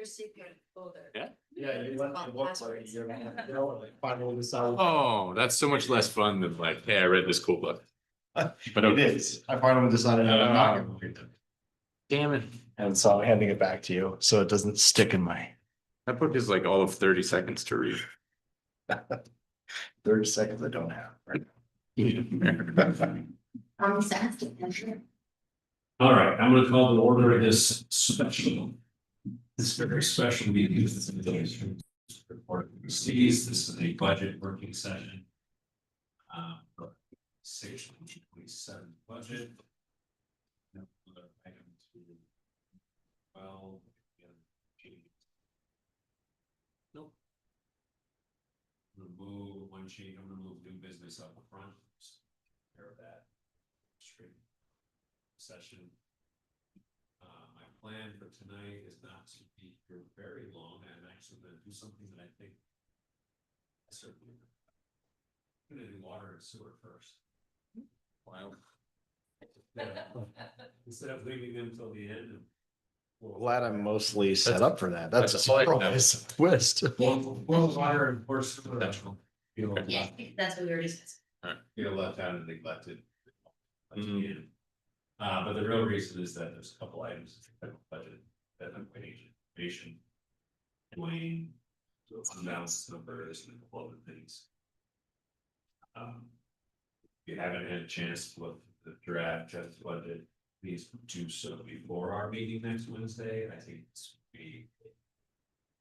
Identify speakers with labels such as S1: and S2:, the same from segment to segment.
S1: your secret folder.
S2: Yeah.
S3: Yeah, you went to look like you're gonna, you know, like finally decide.
S2: Oh, that's so much less fun than like, hey, I read this cool book. But
S3: It
S2: okay.
S3: is. I finally decided I'm not gonna read them.
S2: Damn it.
S3: And so I'm handing it back to you, so it doesn't stick in my
S2: That book is like all of 30 seconds to read.
S3: 30 seconds I don't have. Right.
S1: I'm fast.
S4: All right, I'm gonna call to order this very special meeting. Report of Trustees. This is a budget working session. For 6/27 budget. Item 12. Nope. Remove one change. I'm gonna move new business up front. Care of that. Straight session. My plan for tonight is not to be here very long. I'm actually gonna do something that I think I certainly. I'm gonna do water and sewer first. Wow. Instead of leaving them till the end.
S3: Glad I'm mostly set up for that. That's a
S2: That's all I can
S3: surprise twist.
S4: Well, water and course potential. Feel
S1: Yeah, that's what we were discussing.
S4: left out and neglected. But the real reason is that there's a couple items in the federal budget that I'm waiting information. Wayne, unbalanced numbers and a couple other things. If you haven't had a chance to look at the draft just budget, please do so before our meeting next Wednesday. I think this would be a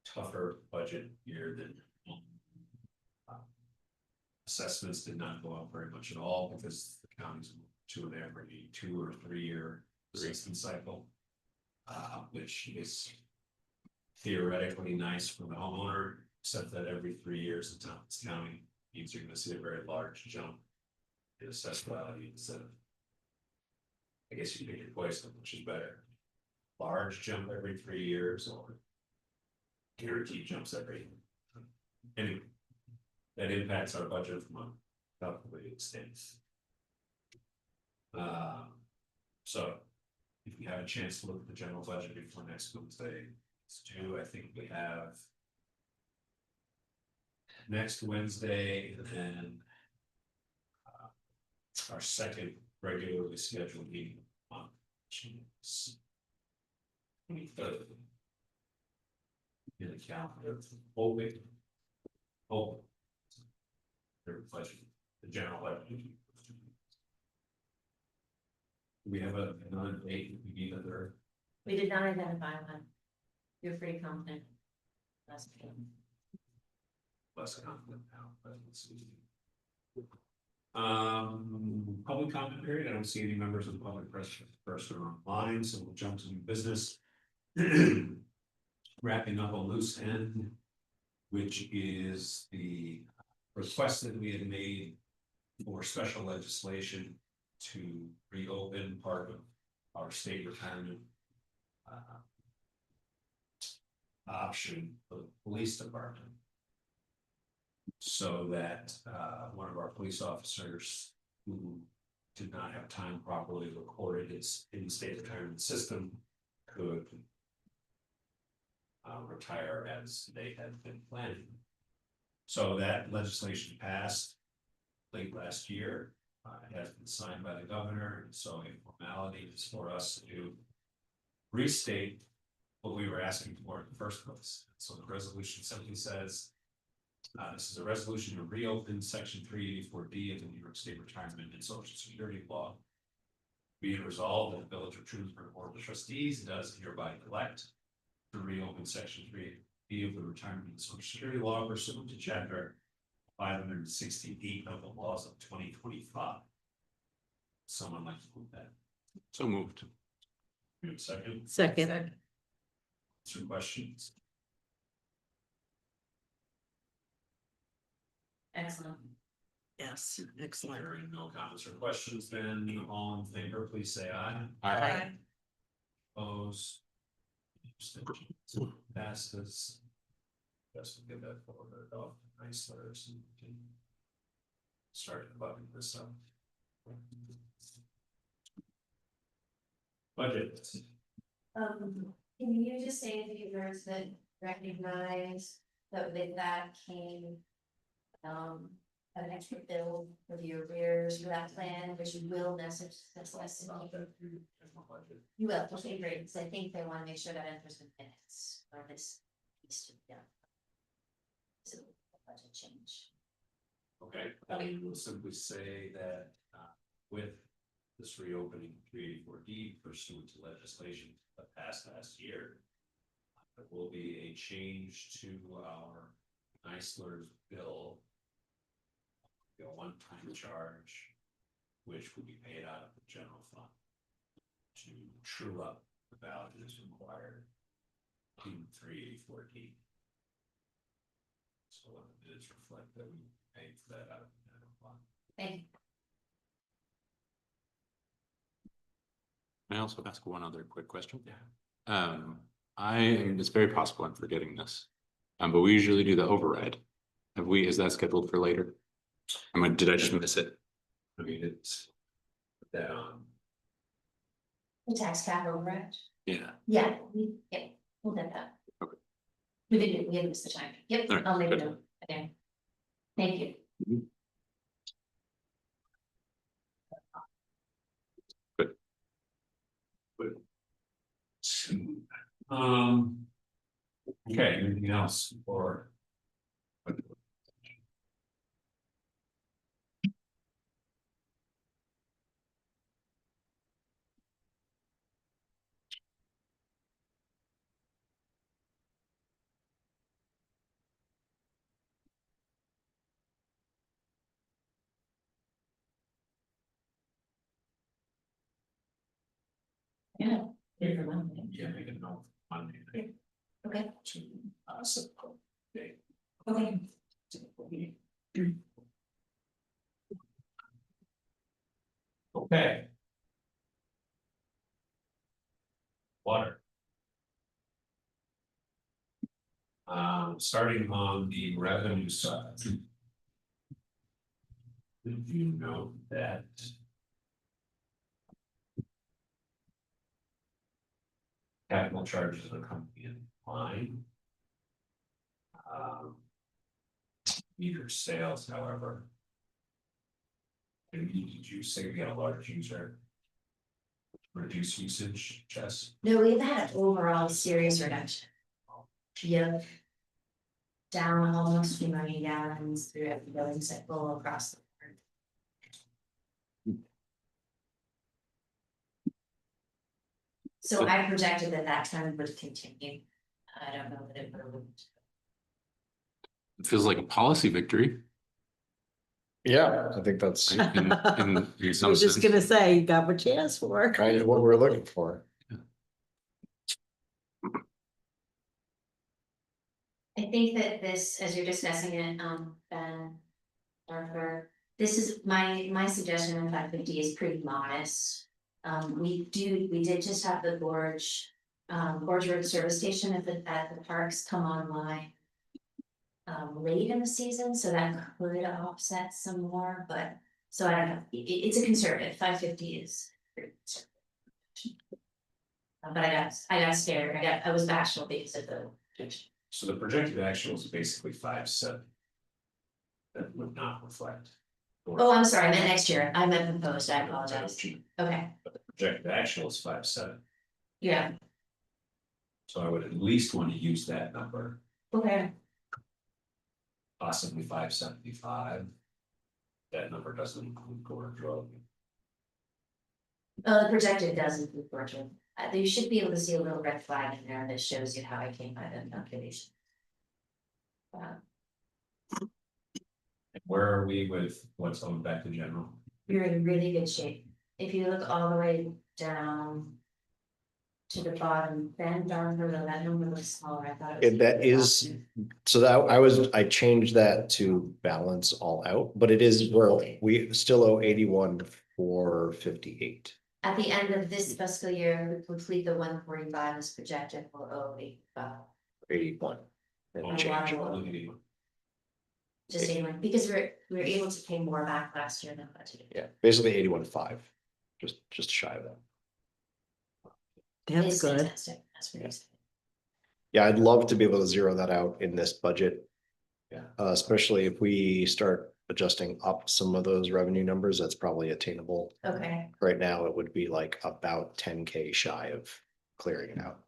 S4: tougher budget year than assessments did not go up very much at all because the counties to an every 2 or 3 year assessment cycle, which is theoretically nice for the homeowner, except that every 3 years the town's county means you're going to see a very large jump in assessed value instead of, I guess you pick your poison, which is better. Large jump every 3 years or guaranteed jumps every. Anyway, that impacts our budget from a calculated stance. So if we have a chance to look at the general budget before next Wednesday, let's do. I think we have next Wednesday and then our second regularly scheduled meeting on 23rd. In the calendar, hoping. Their budget, the general budget. We have another date, we need another.
S1: We did not identify one. You're pretty confident. That's true.
S4: Less confident now, but let's see. Public comment period. I don't see any members of the public press or online, so we'll jump to new business. Wrapping up a loose end, which is the request that we had made for special legislation to reopen part of our state retirement option for the police department. So that one of our police officers who did not have time properly recorded his in the state retirement system could retire as they had been planning. So that legislation passed late last year. It has been signed by the governor, and so a formality is for us to restate what we were asking for in the first place. So the resolution simply says, this is a resolution to reopen section 384D of the New York State Retirement and Social Security Law. Be it resolved that the Village of Trumansburg Board of Trustees does hereby elect to reopen section 3 of the Retirement and Social Security Law pursuant to chapter 568 of the laws of 2025. Someone like to move that.
S2: So moved.
S4: You have a second?
S5: Second.
S4: Some questions?
S1: Excellent.
S5: Yes, excellent.
S4: Hearing no comments or questions, then all in favor, please say aye.
S5: Aye.
S4: Opposed? Abstentions? Passes. Guess we'll get that forwarded off. Nice letters. Start bugging this up. Budget.
S1: Can you just say a few words that recognize that with that came an extra bill for the arrears for that plan, which you will message this less. You will, okay, great, because I think they want to make sure that enters in minutes or this needs to be done. So, budget change.
S4: Okay, I mean, we'll simply say that with this reopening 384D pursuant to legislation that passed last year. There will be a change to our Eisler's bill. A one-time charge, which will be paid out of the general fund to true up the values required in 384D. So it is reflect that we paid for that out of the general fund.
S1: Thank you.
S2: Can I also ask one other quick question? Yeah. It's very possible I'm forgetting this. But we usually do the override. Is that scheduled for later? Did I just miss it?
S4: I mean, it's that
S1: The tax cap override.
S2: Yeah.
S1: Yeah, we'll get that.
S2: Okay.
S1: We didn't miss the time. Yep,
S2: All right,
S1: I'll make a
S2: good.
S1: note. Okay. Thank you.
S4: Okay, anything else for?
S1: Yeah. Good for Monday.
S4: Yeah, make a note Monday night
S1: Okay,
S4: to support day.
S1: okay.
S4: Okay. Water. Starting on the revenue side. Did you know that? Capital charges are coming in line. Meter sales, however. Did you say we got a large user? Reduce usage, Jess?
S1: No, we've had an overall serious reduction. Yep. Down almost 2 million gallons through every billing cycle across the board. So I projected that trend would continue. I don't know that it would.
S2: It feels like a policy victory.
S3: Yeah, I think that's
S2: In
S5: I
S2: some
S5: was just
S2: sense.
S5: gonna say, you got what you asked for.
S3: kind of what we're looking for.
S1: I think that this, as you're discussing it, Ben, Arthur, this is my suggestion in 550 is pretty modest. We did just have the Gorge Road Service Station at the parks come online. Late in the season, so that could offset some more, but so I don't know, it's a conservative, 550 is. Pretty conservative. But I got scared, I was bashful because of the.
S4: So the projected actual is basically 5.7. That would not reflect.
S1: Oh, I'm sorry, I meant next year, I meant proposed, I apologize, okay,
S4: But the projected actual is 5.7.
S1: yeah,
S4: So I would at least want to use that number,
S1: okay.
S4: possibly 5.75. That number doesn't include Gorge Road.
S1: The projected does include Gorge. You should be able to see a little red flag in there that shows you how I came by the calculation.
S4: And where are we with what's on back to general?
S1: You're in really good shape. If you look all the way down to the bottom, then down for that number looks smaller, I thought. It was
S3: That is, so that I changed that to balance all out, but it is where we still owe 81,458.
S1: At the end of this fiscal year, we complete the 145 as projected, we'll owe 85.
S3: 81.
S4: Oh,
S3: And change.
S4: wow.
S1: Just anyway, because we're able to pay more back last year than budgeted.
S3: Yeah, basically 81.5, just shy of that.
S5: That's
S1: It's
S5: good.
S1: fantastic, that's what I'm saying.
S3: Yeah, I'd love to be able to zero that out in this budget.
S4: Yeah.
S3: Especially if we start adjusting up some of those revenue numbers, that's probably attainable.
S1: Okay,
S3: Right now, it would be like about 10K shy of clearing it out.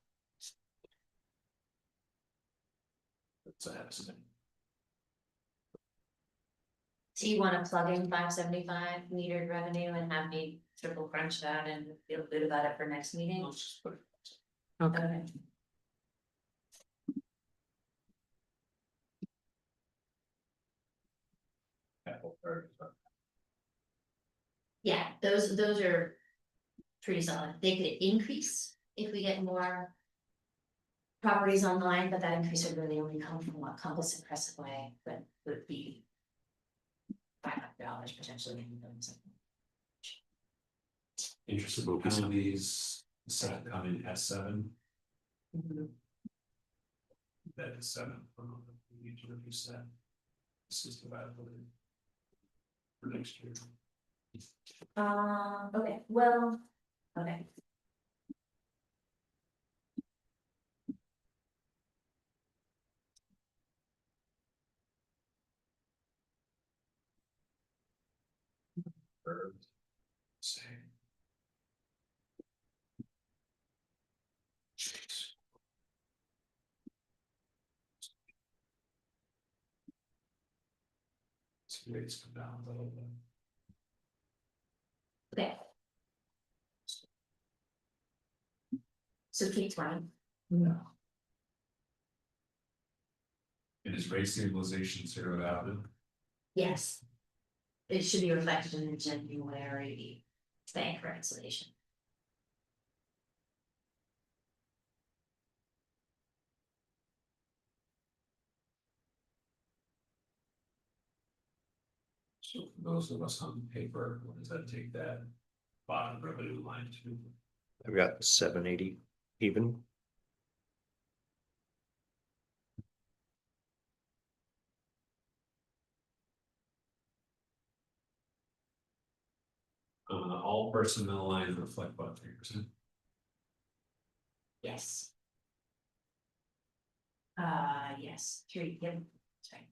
S4: That's a estimate.
S1: so you wanna plug in 575 metered revenue and have me triple crunch that and feel good about it for next meeting?
S4: Let's just put it.
S1: Okay.
S4: Apple Card.
S1: Yeah, those are pretty solid. They could increase if we get more properties online, but that increase would really only come from what Compass and Crescent Way, but would be $500 potentially.
S4: Interest
S2: Will be some.
S4: penalties, set come in at 7,
S1: Mhm.
S4: that is 7. We need to reduce that. This is the viability. For next year.
S1: Okay, well, okay.
S4: For, say. See rates come down a little bit.
S1: Okay. So keep 20.
S4: And is rate stabilization zeroed out?
S1: Yes. It should be reflected in the January bank reconciliation.
S4: So for those of us on paper, what does that take that bottom revenue line to?
S3: I've got 780 even.
S4: All personnel lines reflect about 3%.
S1: Yes. Yes, 3, yep, that's right.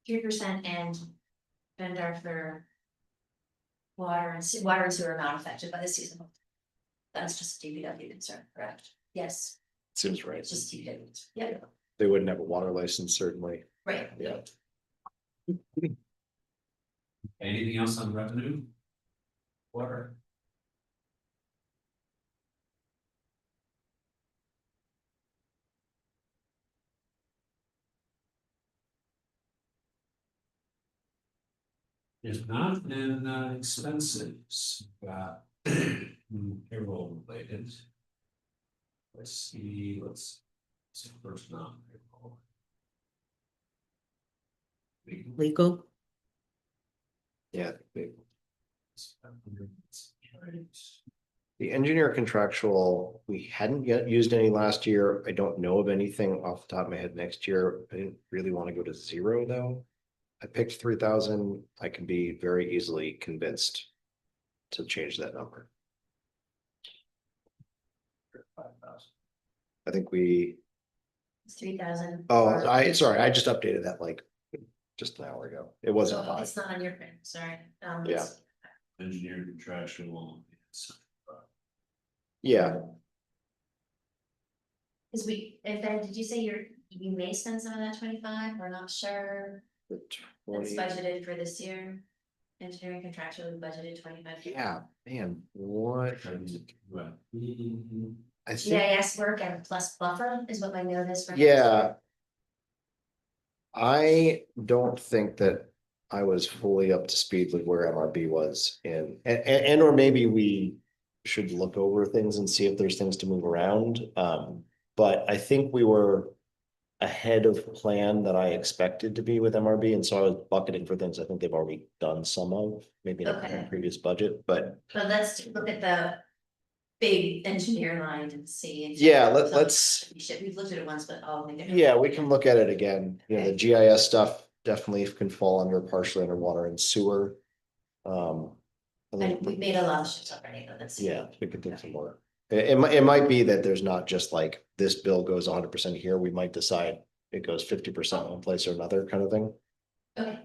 S1: 3% and vendor for water and sewer are not affected by the seasonal. That's just a DPW concern, correct? Yes,
S3: Seems right.
S1: it's just DPW, yeah,
S3: They wouldn't have a water license, certainly.
S1: right.
S3: Yeah.
S4: Anything else on revenue? Water. If not, then expenses, payroll related. Let's see, see first non-payroll.
S5: Legal.
S3: Yeah. they-
S4: Right.
S3: The engineer contractual, we hadn't yet used any last year. I don't know of anything off the top of my head next year. I didn't really want to go to 0 though. I picked 3,000. I can be very easily convinced to change that number.
S4: 5,000.
S3: I think we,
S1: It's 3,000.
S3: sorry, I just updated that like just an hour ago. It wasn't
S1: Oh, it's
S3: 5.
S1: not on your print, sorry.
S3: Yeah.
S4: Engineer contractual.
S3: Yeah,
S1: Cause and then did you say you may spend some of that 25, we're not sure,
S3: the
S1: it's
S3: 20,
S1: budgeted for this year? Engineering contractually budgeted 25.
S3: yeah, man, what?
S4: Well,
S3: I think,
S1: GIS work and plus buffer is what my note is for. next
S3: yeah.
S1: year.
S3: I don't think that I was fully up to speed with where MRB was and or maybe we should look over things and see if there's things to move around. But I think we were ahead of plan that I expected to be with MRB, and so I was bucketing for things I think they've already done some of, maybe in a
S1: Okay.
S3: previous budget, but
S1: But let's look at the big engineer line and see. if-
S3: yeah, let's.
S1: We've looked at it once, but I'll make it.
S3: Yeah, we can look at it again. You know, the
S1: Okay.
S3: GIS stuff definitely can fall under partially underwater and sewer.
S1: And we've made a lot of shifts already, though, that's.
S3: Yeah, we could do some more. It might be that there's not just like this bill goes 100% here. We might decide it goes 50% one place or another kind of thing.
S1: Okay.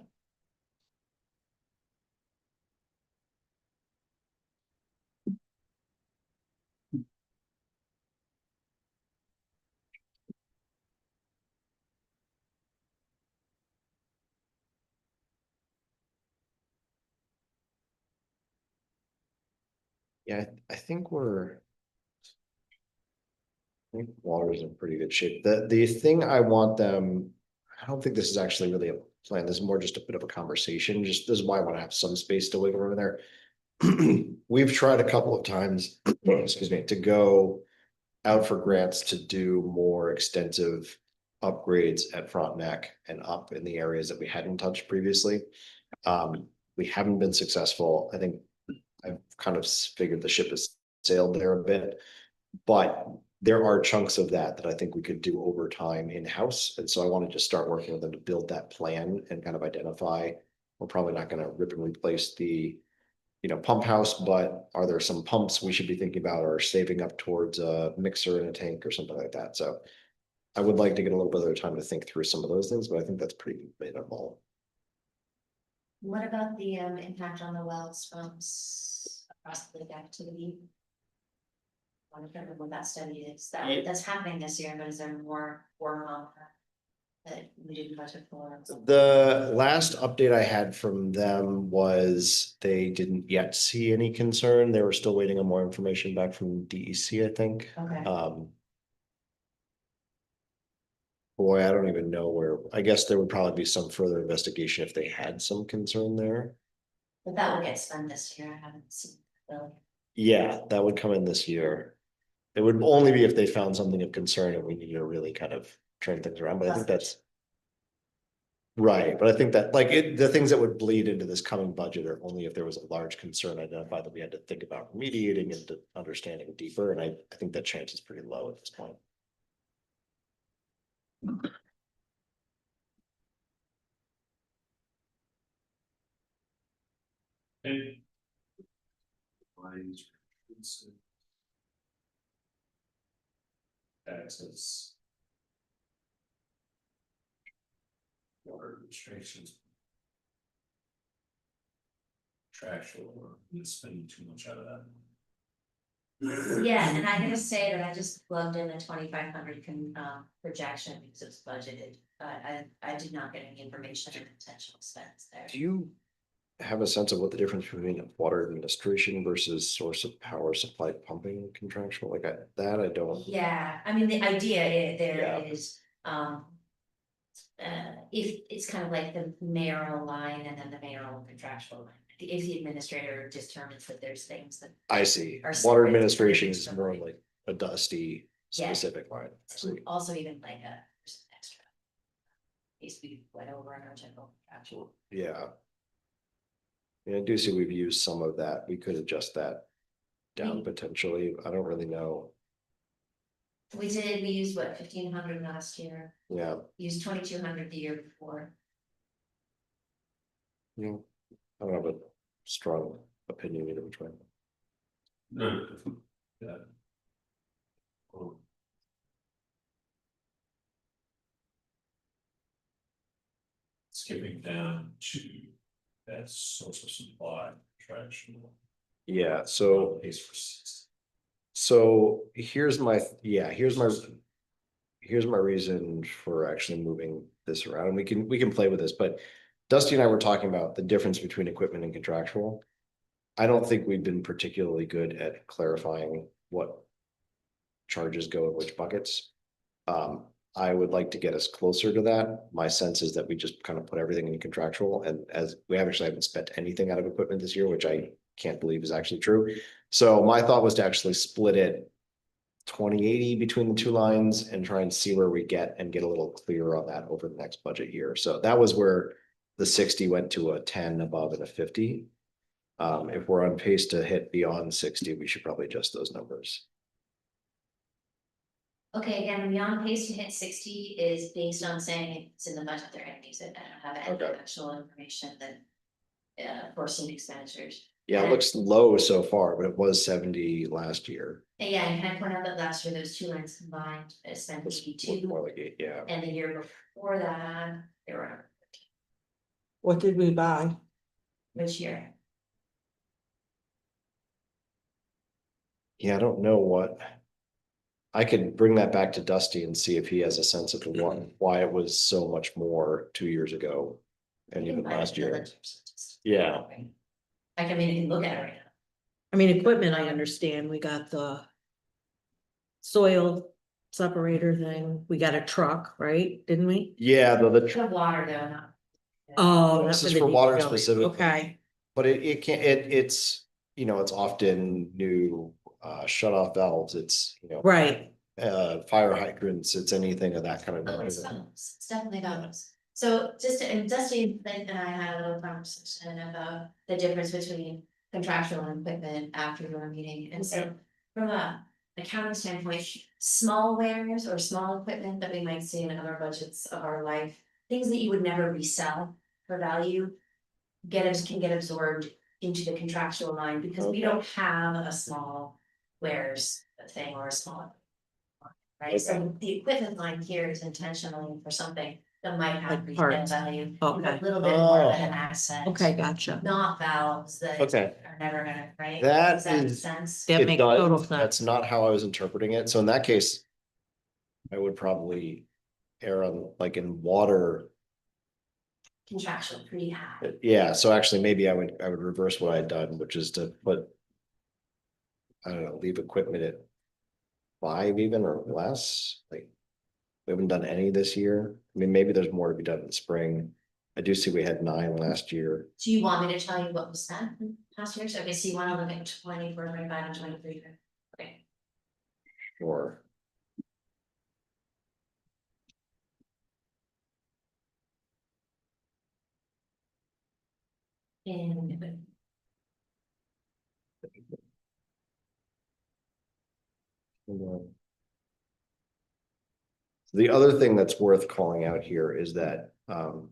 S3: Yeah, I think I think water's in pretty good shape. The thing I want them, I don't think this is actually really a plan. This is more just a bit of a conversation. Just this is why I want to have some space to wiggle over there. We've tried a couple of times, excuse me, to go out for grants to do more extensive upgrades at Frontenac and up in the areas that we hadn't touched previously. We haven't been successful. I think I've kind of figured the ship has sailed there a bit, but there are chunks of that I think we could do over time in-house. And so I wanted to start working with them to build that plan and kind of identify, we're probably not going to rip and replace the, pump house, but are there some pumps we should be thinking about or saving up towards a mixer in a tank or something like that? So I would like to get a little bit of time to think through some of those things, but I think that's pretty minimal.
S1: What about the impact on the wells from across the lake activity? I don't remember what that study is, that's happening this year, but is there more work on that we didn't budget for?
S3: The last update I had from them was they didn't yet see any concern. They were still waiting on more information back from DEC, I think.
S1: Okay.
S3: Boy, I don't even know where, I guess there would probably be some further investigation if they had some concern there.
S1: But that will get spent this year, I haven't seen the bill.
S3: Yeah, that would come in this year. It would only be if they found something of concern and we needed to really kind of turn things around, but I think that's. Right, but I think that the things that would bleed into this coming budget are only if there was a large concern identified that we had to think about remediating and understanding deeper, and I think that chance is pretty low at this point.
S4: And lines, taxes. Water restrictions. Contractual, or spending too much out of that.
S1: Yeah, and I gotta say that I just plugged in the 2,500 projection because it was budgeted, but I did not get any information on potential expense there.
S3: Do you have a sense of what the difference between water administration versus source of power supply pumping contractual, I don't.
S1: Yeah, I mean, the idea there
S3: Yeah.
S1: is, if it's kind of like the mayoral line and then the mayoral contractual line. If the administrator determines that there's things that.
S3: I see,
S1: Are
S3: water
S1: separate
S3: administration is
S1: from
S3: more
S1: line.
S3: like a dusty
S1: Yeah.
S3: specific line. I see.
S1: Also even like a percent extra. In case we went over on our general contractual.
S3: Yeah. Yeah, I do see we've used some of that. We could adjust that down potentially. I don't really know.
S1: We used what, 1,500 last year,
S3: Yeah,
S1: used 2,200 the year before.
S3: yeah. I don't have a strong opinion either which way.
S4: No. Yeah. Oh. Skipping down to that source of supply contraction.
S3: Yeah, so
S4: Pays for 60.
S3: here's my reason for actually moving this around. And we can play with this, but Dusty and I were talking about the difference between equipment and contractual. I don't think we've been particularly good at clarifying what charges go in which buckets. I would like to get us closer to that. My sense is that we just kind of put everything in contractual, and as we actually haven't spent anything out of equipment this year, which I can't believe is actually true. So my thought was to actually split it 20/80 between the two lines and try and see where we get and get a little clearer on that over the next budget year. So that was where the 60 went to a 10 above and a 50. If we're on pace to hit beyond 60, we should probably adjust those numbers.
S1: Okay, again, beyond pace to hit 60 is based on saying it's in the budget, they're gonna use it, I don't have any
S3: Okay.
S1: actual information that. Foreseen expenditures,
S3: Yeah, it looks low so far, but it was 70 last year.
S1: And yeah, and can I point out that last year those two lines combined is then
S3: It's
S1: 82,
S3: more like eight, yeah.
S1: and the year before that, they were
S5: What did we buy?
S1: which year?
S3: Yeah, I don't know what. I could bring that back to Dusty and see if he has a sense of why it was so much more 2 years ago. And even last year. Yeah.
S1: I mean, you can look at it right now.
S5: I mean, equipment, I understand. We got the soil separator thing. We got a truck, right? Didn't we?
S3: Yeah, the
S1: The water though, not.
S5: Oh,
S3: This
S5: that's
S3: is for water
S5: DPW.
S3: specifically.
S5: Okay,
S3: but it can't, it's, it's often new shut off valves, it's,
S5: right.
S3: fire hydrants, it's anything of that kind of.
S1: Oh, it's phones, it's definitely phones. So just, and Dusty and I had a little conversation about the difference between contractual and equipment after your meeting, and so. From a accounting standpoint, small wares or small equipment that we might see in other budgets of our life, things that you would never resell for value. Can get absorbed into the contractual line, because we don't have a small wares thing or a small. Right, so the equipment line here is intentionally for something that might have
S5: Like
S1: resale
S5: parts.
S1: value,
S5: Okay.
S1: a little bit more of
S3: Oh.
S1: an asset.
S5: Okay, gotcha.
S1: Not valves that
S3: Okay.
S1: are never gonna, right?
S3: That
S1: Does that make
S3: is-
S1: sense?
S5: That
S3: It
S5: makes
S3: does.
S5: total sense.
S3: That's not how I was interpreting it, so in that case. I would probably err on like in water,
S1: Contractual pretty high.
S3: yeah, so actually maybe I would reverse what I had done, which is to put. I don't know, leave equipment at 5 even or less, like. We haven't done any this year, I mean, maybe there's more to be done in the spring. I do see we had 9 last year.
S1: Do you want me to tell you what was spent in past years? Okay, so you wanna look at 24, 25, and 23. Okay.
S3: Or
S1: And
S3: the other thing that's worth calling out here is that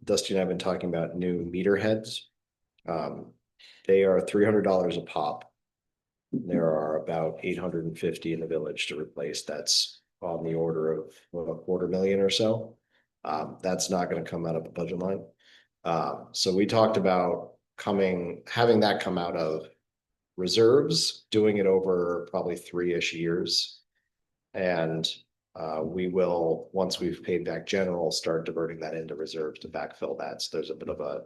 S3: Dusty and I have been talking about new meter heads. They are $300 a pop. There are about 850 in the village to replace. That's on the order of a 250,000 or so. That's not going to come out of the budget line. So we talked about having that come out of reserves, doing it over probably 3-ish years. And we will, once we've paid back general, start diverting that into reserves to backfill that. So there's a bit of a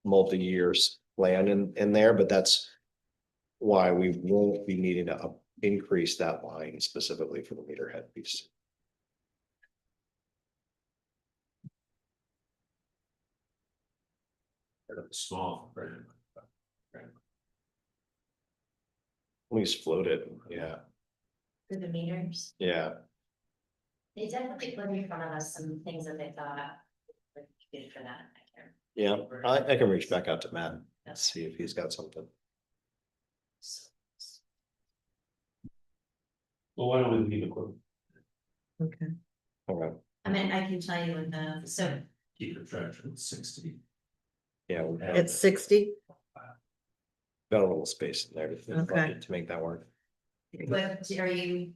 S3: multi-years plan in there, but that's why we won't be needing to increase that line specifically for the meter head piece.
S4: Small, right?
S3: At least float it, yeah,
S1: for the meters,
S3: yeah.
S1: they definitely put in front of us some things that they thought were good for that. I can't
S3: Yeah,
S1: remember.
S3: I can reach back out to Matt and see if he's got something.
S4: Well, why don't we leave equipment,
S5: Okay.
S3: Okay,
S1: I mean, I can tell you with so
S4: keep the traction at 60?
S3: yeah, we
S5: It's 60?
S3: got a little space in there
S5: Okay.
S3: to make that work.
S1: what are you?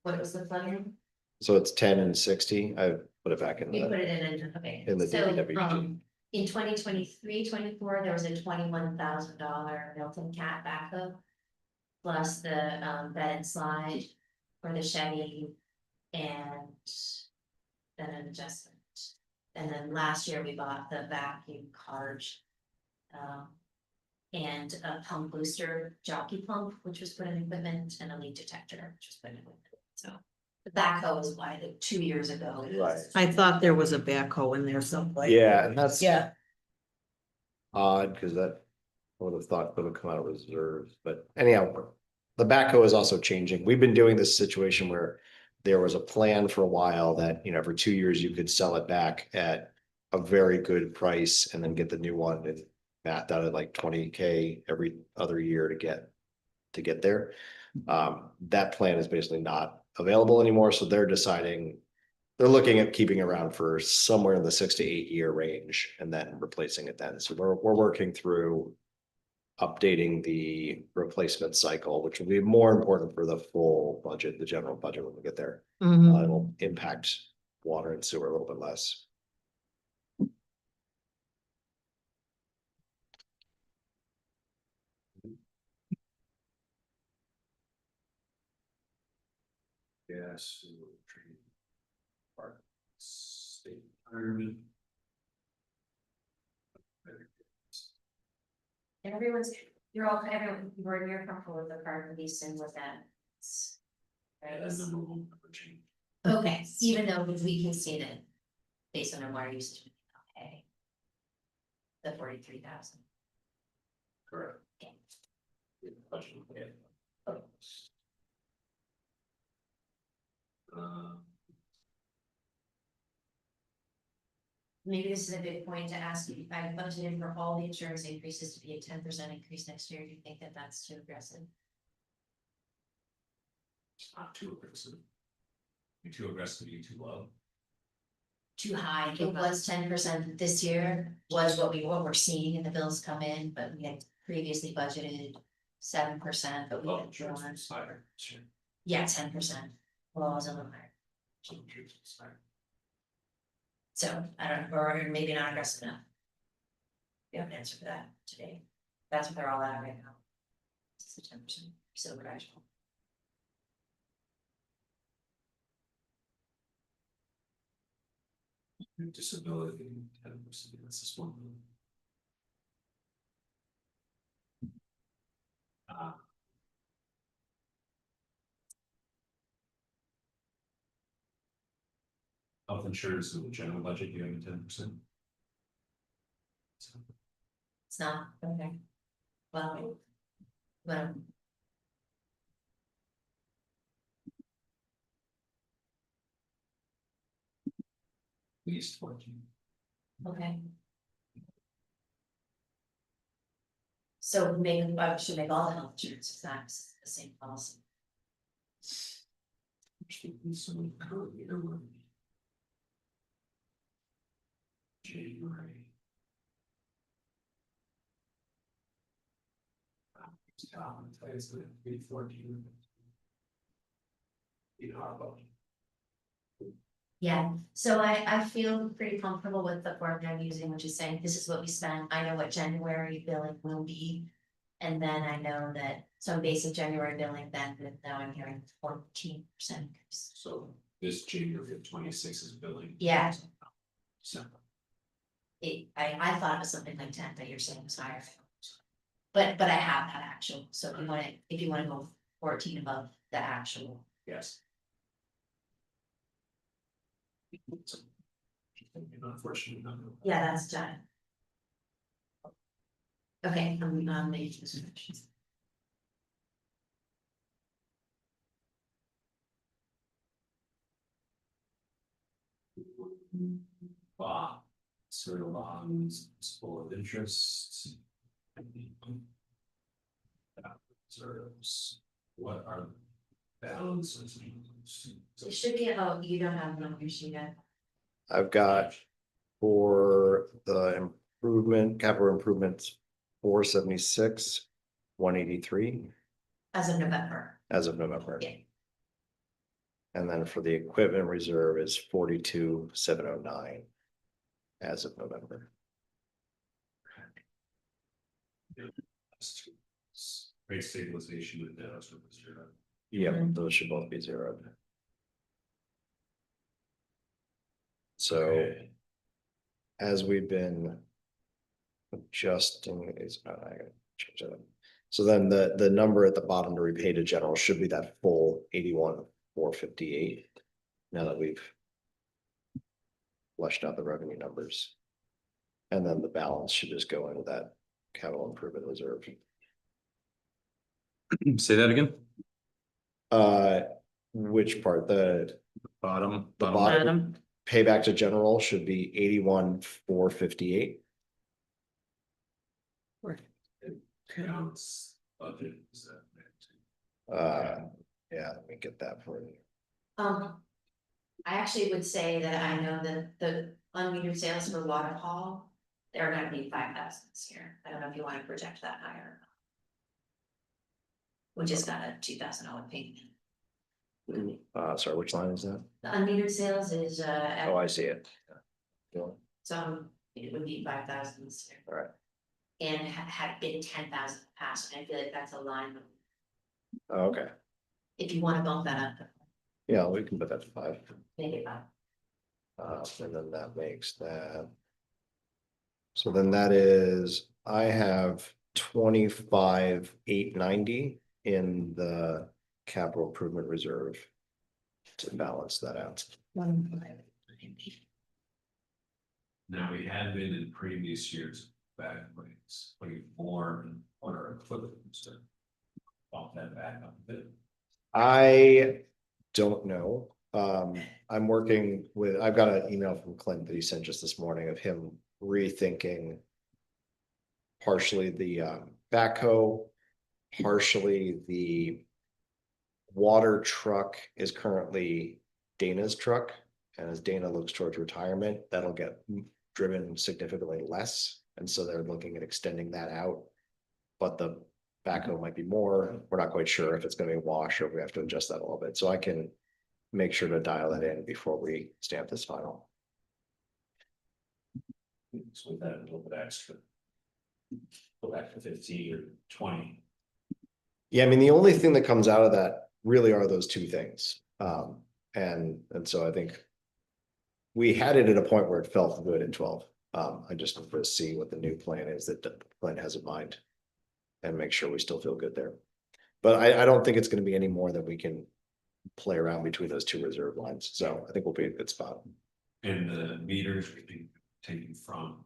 S1: What was the flooding?
S3: So it's 10 and 60. I put it back in
S1: You put
S3: the,
S1: it in, okay.
S3: in the
S1: So,
S3: DPWG.
S1: in 2023-24, there was a $21,000 Milton Cat backup. Plus the bed and slide for the Chevy and then an adjustment. And then last year we bought the vacuum cart. And a pump booster jockey pump, which was put in equipment, and a leak detector, which was put in equipment, so. The backhoe is why the 2 years ago.
S3: Right.
S5: I thought there was a backhoe in there someplace.
S3: Yeah, and that's
S5: Yeah,
S3: odd because that I would have thought would have come out of reserves, but anyhow, the backhoe is also changing. We've been doing this situation where there was a plan for a while that, for 2 years you could sell it back at a very good price and then get the new one and math out at like 20K every other year to get there. That plan is basically not available anymore, so they're looking at keeping around for somewhere in the 6 to 8 year range and then replacing it then. So we're working through updating the replacement cycle, which will be more important for the full budget, the general budget when we get there.
S5: Mhm.
S3: It'll impact water and sewer a little bit less.
S4: Yes. Training. Park. State retirement.
S1: Everyone's, you're all, you're comfortable with the card release and with that. Right?
S4: And then we'll never change.
S1: Okay, even though we can see that based on our water usage, okay. The 43,000.
S4: Correct.
S1: Okay.
S4: Budget, yeah. Uh,
S1: Maybe this is a good point to ask you, I budgeted for all the insurance increases to be a 10% increase next year, do you think that that's too aggressive?
S4: It's not too aggressive. Be too aggressive, be too low.
S1: Too high, it was 10% this year, was what we're seeing in the bills come in, but we had previously budgeted 7%, but we
S4: Well,
S1: had
S4: insurance
S1: drawn,
S4: is higher, sure.
S1: yeah, 10%, well, it was a little higher.
S4: Some insurance is higher.
S1: So I don't, or maybe not aggressive enough. We have an answer for that today. That's what they're all at right now. It's a 10%, so gradual.
S4: Disability, 10%, that's this one. Uh, Health insurance in the general budget, you have a 10%.
S1: It's not, okay. Well.
S4: At least 14.
S1: Okay. So I should make all the health insurance exact the same policy.
S4: January. It's gonna be 14. You know, about.
S1: Yeah, so I feel pretty comfortable with the formula I'm using, which is saying this is what we spent, I know what January billing will be. And then I know that, so I'm basing January billing, then now I'm hearing 14% increase.
S4: So this January of 26 is billing.
S1: Yeah.
S4: So.
S1: I thought it was something like 10, but you're saying it's higher. But I have that actual, so if you wanna go 14 above the actual.
S4: Yes. Unfortunately, not.
S1: Yeah, that's done. Okay, I'm making this corrections.
S4: Sort of bonds, full of interest. Reserves, what are the balances?
S1: It should be, oh, you don't have numbers yet.
S3: I've got for the improvement, capital improvements, 476, 183
S1: As of November,
S3: as of November.
S1: yeah,
S3: And then for the equipment reserve is 42,709 as of November.
S4: Rate stabilization with that also was zero.
S3: Yeah,
S1: Mhm.
S3: those should both be zeroed. So
S4: Okay.
S3: as we've been adjusting is, I gotta change that up. So then the number at the bottom to repay to general should be that full 81,458. Now that we've fleshed out the revenue numbers. And then the balance should just go into that capital improvement reserve.
S2: Say that again?
S3: Which part, the
S2: Bottom.
S3: The
S2: bottom.
S3: bottom.
S5: Adam,
S3: payback to general should be 81,458.
S4: Accounts, budget, is that right?
S3: Yeah, let me get that for you.
S1: I actually would say that I know that the unmetered sales for water hall, they're gonna be 5,000 this year. I don't know if you wanna project that higher. We just got a $2,000 payment.
S3: Sorry, which line is that?
S1: The unmetered sales is,
S3: Oh, I see it. Yeah.
S1: so it would be 5,000 this year.
S3: All right.
S1: And had been 10,000 past, and I feel like that's a line,
S3: Oh, okay,
S1: if you wanna bump that up,
S3: yeah, we can put that to 5.
S1: make it up.
S3: And then that makes that. So then that is, I have 25,890 in the capital improvement reserve. To balance that out.
S4: Now, we had been in previous years back rates, putting more in water equipment to bump that back up a bit.
S3: I don't know. I'm working with, I've got an email from Clint that he sent just this morning of him rethinking. Partially the backhoe, partially the. Water truck is currently Dana's truck, and as Dana looks towards retirement, that'll get driven significantly less, and so they're looking at extending that out. But the backhoe might be more, we're not quite sure if it's gonna be a wash or if we have to adjust that a little bit, so I can make sure to dial that in before we stamp this final.
S4: So with that, a little bit extra. Go back to 15 or 20.
S3: Yeah, I mean, the only thing that comes out of that really are those two things. And so I think. We had it at a point where it felt good in 12. I just want to see what the new plan is that the plan has in mind. And make sure we still feel good there. But I don't think it's gonna be any more than we can play around between those two reserve lines, so I think we'll be a good spot.
S4: And the meters are being taken from.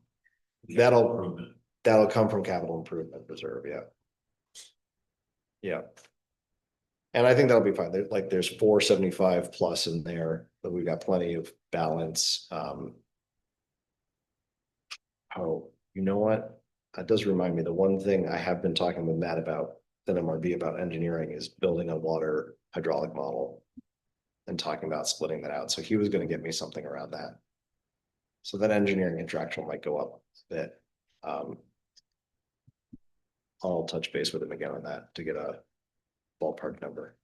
S4: the
S3: That'll-
S4: improvement.
S3: That'll come from capital improvement reserve, yeah. Yeah. And I think that'll be fine. There's 475 plus in there, but we've got plenty of balance. Oh, you know what? That does remind me, the one thing I have been talking with Matt about, the MRB about engineering is building a water hydraulic model. And talking about splitting that out. So he was gonna get me something around that. So that engineering contractual might go up a bit. I'll touch base with him again on that to get a ballpark number.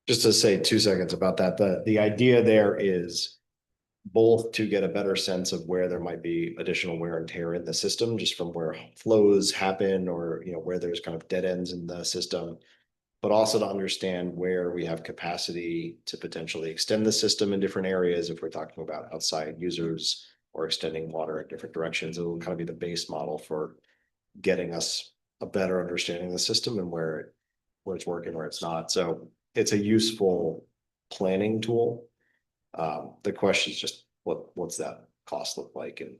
S3: Just to say 2 seconds about that, the idea there is both to get a better sense of where there might be additional wear and tear in the system, just from where flows happen or, where there's kind of dead ends in the system. But also to understand where we have capacity to potentially extend the system in different areas, if we're talking about outside users or extending water in different directions. It will kind of be the base model for getting us a better understanding of the system and where it's working, where it's not. So it's a useful planning tool. The question is just what's that cost look like? And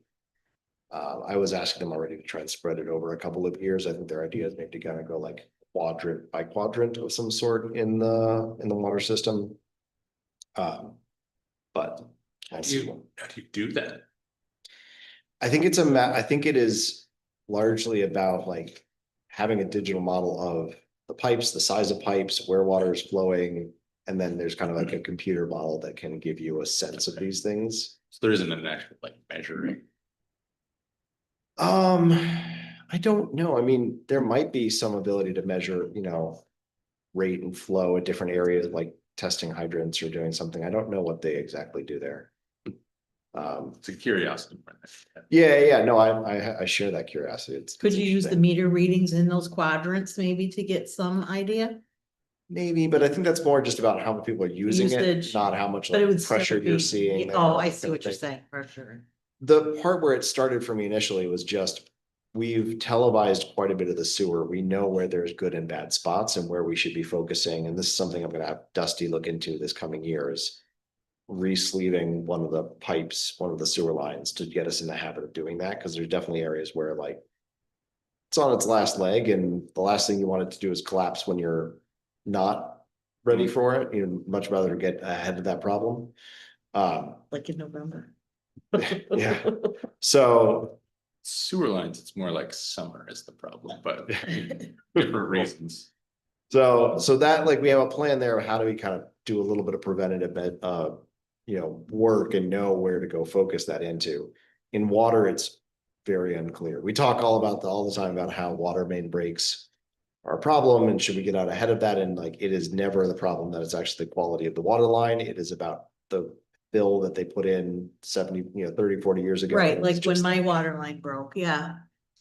S3: I was asking them already to try and spread it over a couple of years. I think their idea is maybe to kind of go like quadrant by quadrant of some sort in the water system. But
S2: How do you do that?
S3: I think I think it is largely about like having a digital model of the pipes, the size of pipes, where water is flowing. And then there's kind of like a computer model that can give you a sense of these things.
S2: So there isn't an actual like measuring.
S3: I don't know. I mean, there might be some ability to measure, rate and flow at different areas, like testing hydrants or doing something. I don't know what they exactly do there.
S2: It's a curiosity.
S3: Yeah, no, I share that curiosity.
S5: Could
S3: it's
S5: you use the
S3: interesting.
S5: meter readings in those quadrants maybe to get some idea?
S3: Maybe, but I think that's more just about how many people are using it,
S5: Usage.
S3: not how much
S5: But it
S3: like
S5: would still
S3: pressure you're
S5: be-
S3: seeing. there,
S5: Oh, I
S3: that
S5: see
S3: kind of
S5: what you're
S3: thing.
S5: saying, for sure.
S3: The part where it started for me initially was just, we've televised quite a bit of the sewer. We know where there's good and bad spots and where we should be focusing. And this is something I'm gonna have Dusty look into this coming year is re-sleeving one of the pipes, one of the sewer lines to get us in the habit of doing that. Cause there's definitely areas where like it's on its last leg and the last thing you want it to do is collapse when you're not ready for it. You'd much rather get ahead of that problem.
S5: Like in November.
S3: Yeah. So
S2: Sewer lines, it's more like summer is the problem, but different reasons.
S3: So that like we have a plan there of how do we kind of do a little bit of preventative work and know where to go focus that into. In water, it's very unclear. We talk all the time about how water main breaks are a problem and should we get out ahead of that? And like, it is never the problem that it's actually the quality of the water line. It is about the bill that they put in 70, 30, 40 years ago.
S5: Right,
S3: It's
S5: like when
S3: just-
S5: my water line broke, yeah.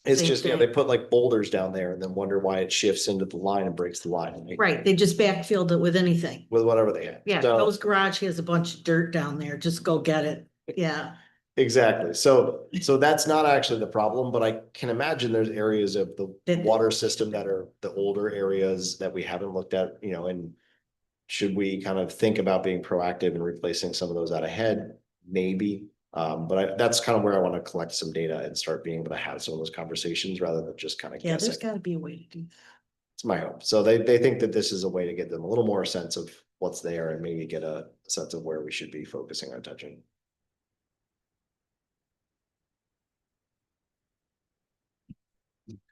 S3: It's
S5: same
S3: just,
S5: thing.
S3: they put like boulders down there and then wonder why it shifts into the line and breaks the line. Like,
S5: Right, they just backfilled it with anything.
S3: with whatever they have.
S5: Yeah,
S3: So-
S5: Joe's garage has a bunch of dirt down there, just go get it, yeah.
S3: Exactly. So that's not actually the problem, but I can imagine there's areas of the
S5: That-
S3: water system that are the older areas that we haven't looked at, and should we kind of think about being proactive and replacing some of those out ahead? Maybe. But that's kind of where I want to collect some data and start being able to have some of those conversations rather than just kind of
S5: Yeah,
S3: guessing.
S5: there's gotta be a way to do that.
S3: It's my hope. So they think that this is a way to get them a little more sense of what's there and maybe get a sense of where we should be focusing our attention.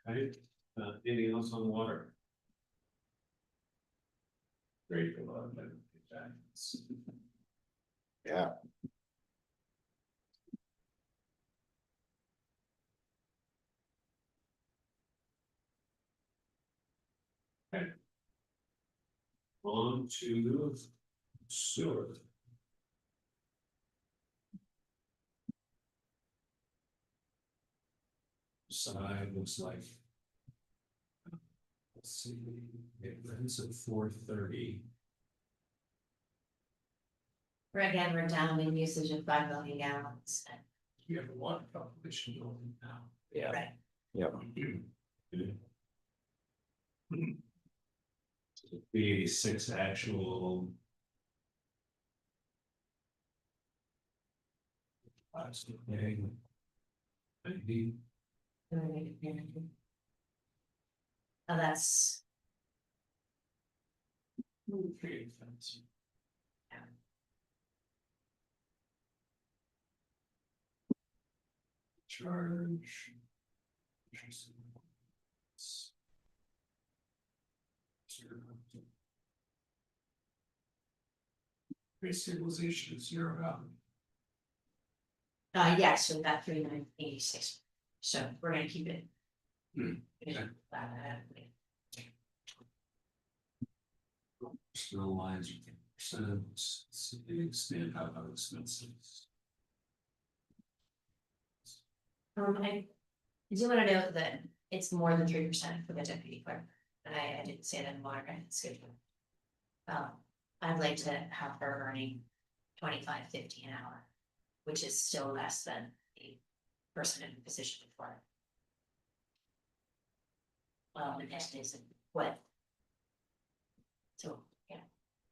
S4: Okay, anything else on water? Great, a lot of that.
S3: Yeah.
S4: On to sewer. Side looks like. Let's see, it runs at 4:30.
S1: We're down in usage of 5 million gallons.
S4: We have a water population going now.
S3: Yeah.
S1: Right.
S3: Yep.
S4: B86 actual. Okay. Maybe.
S1: Oh, that's,
S4: Okay, that's- Charge. Base stabilization is 0 out.
S1: yes, we've got 3986, so we're gonna keep it.
S4: Hmm,
S1: Yeah,
S4: Snow lines, percent, expand out of expenses.
S1: I do wanna note that it's more than 3% for the deputy clerk, and I didn't say that in water, it's good. I'd like to have her earning 25.50 an hour, which is still less than the person in the position before. The next is what? So, yeah,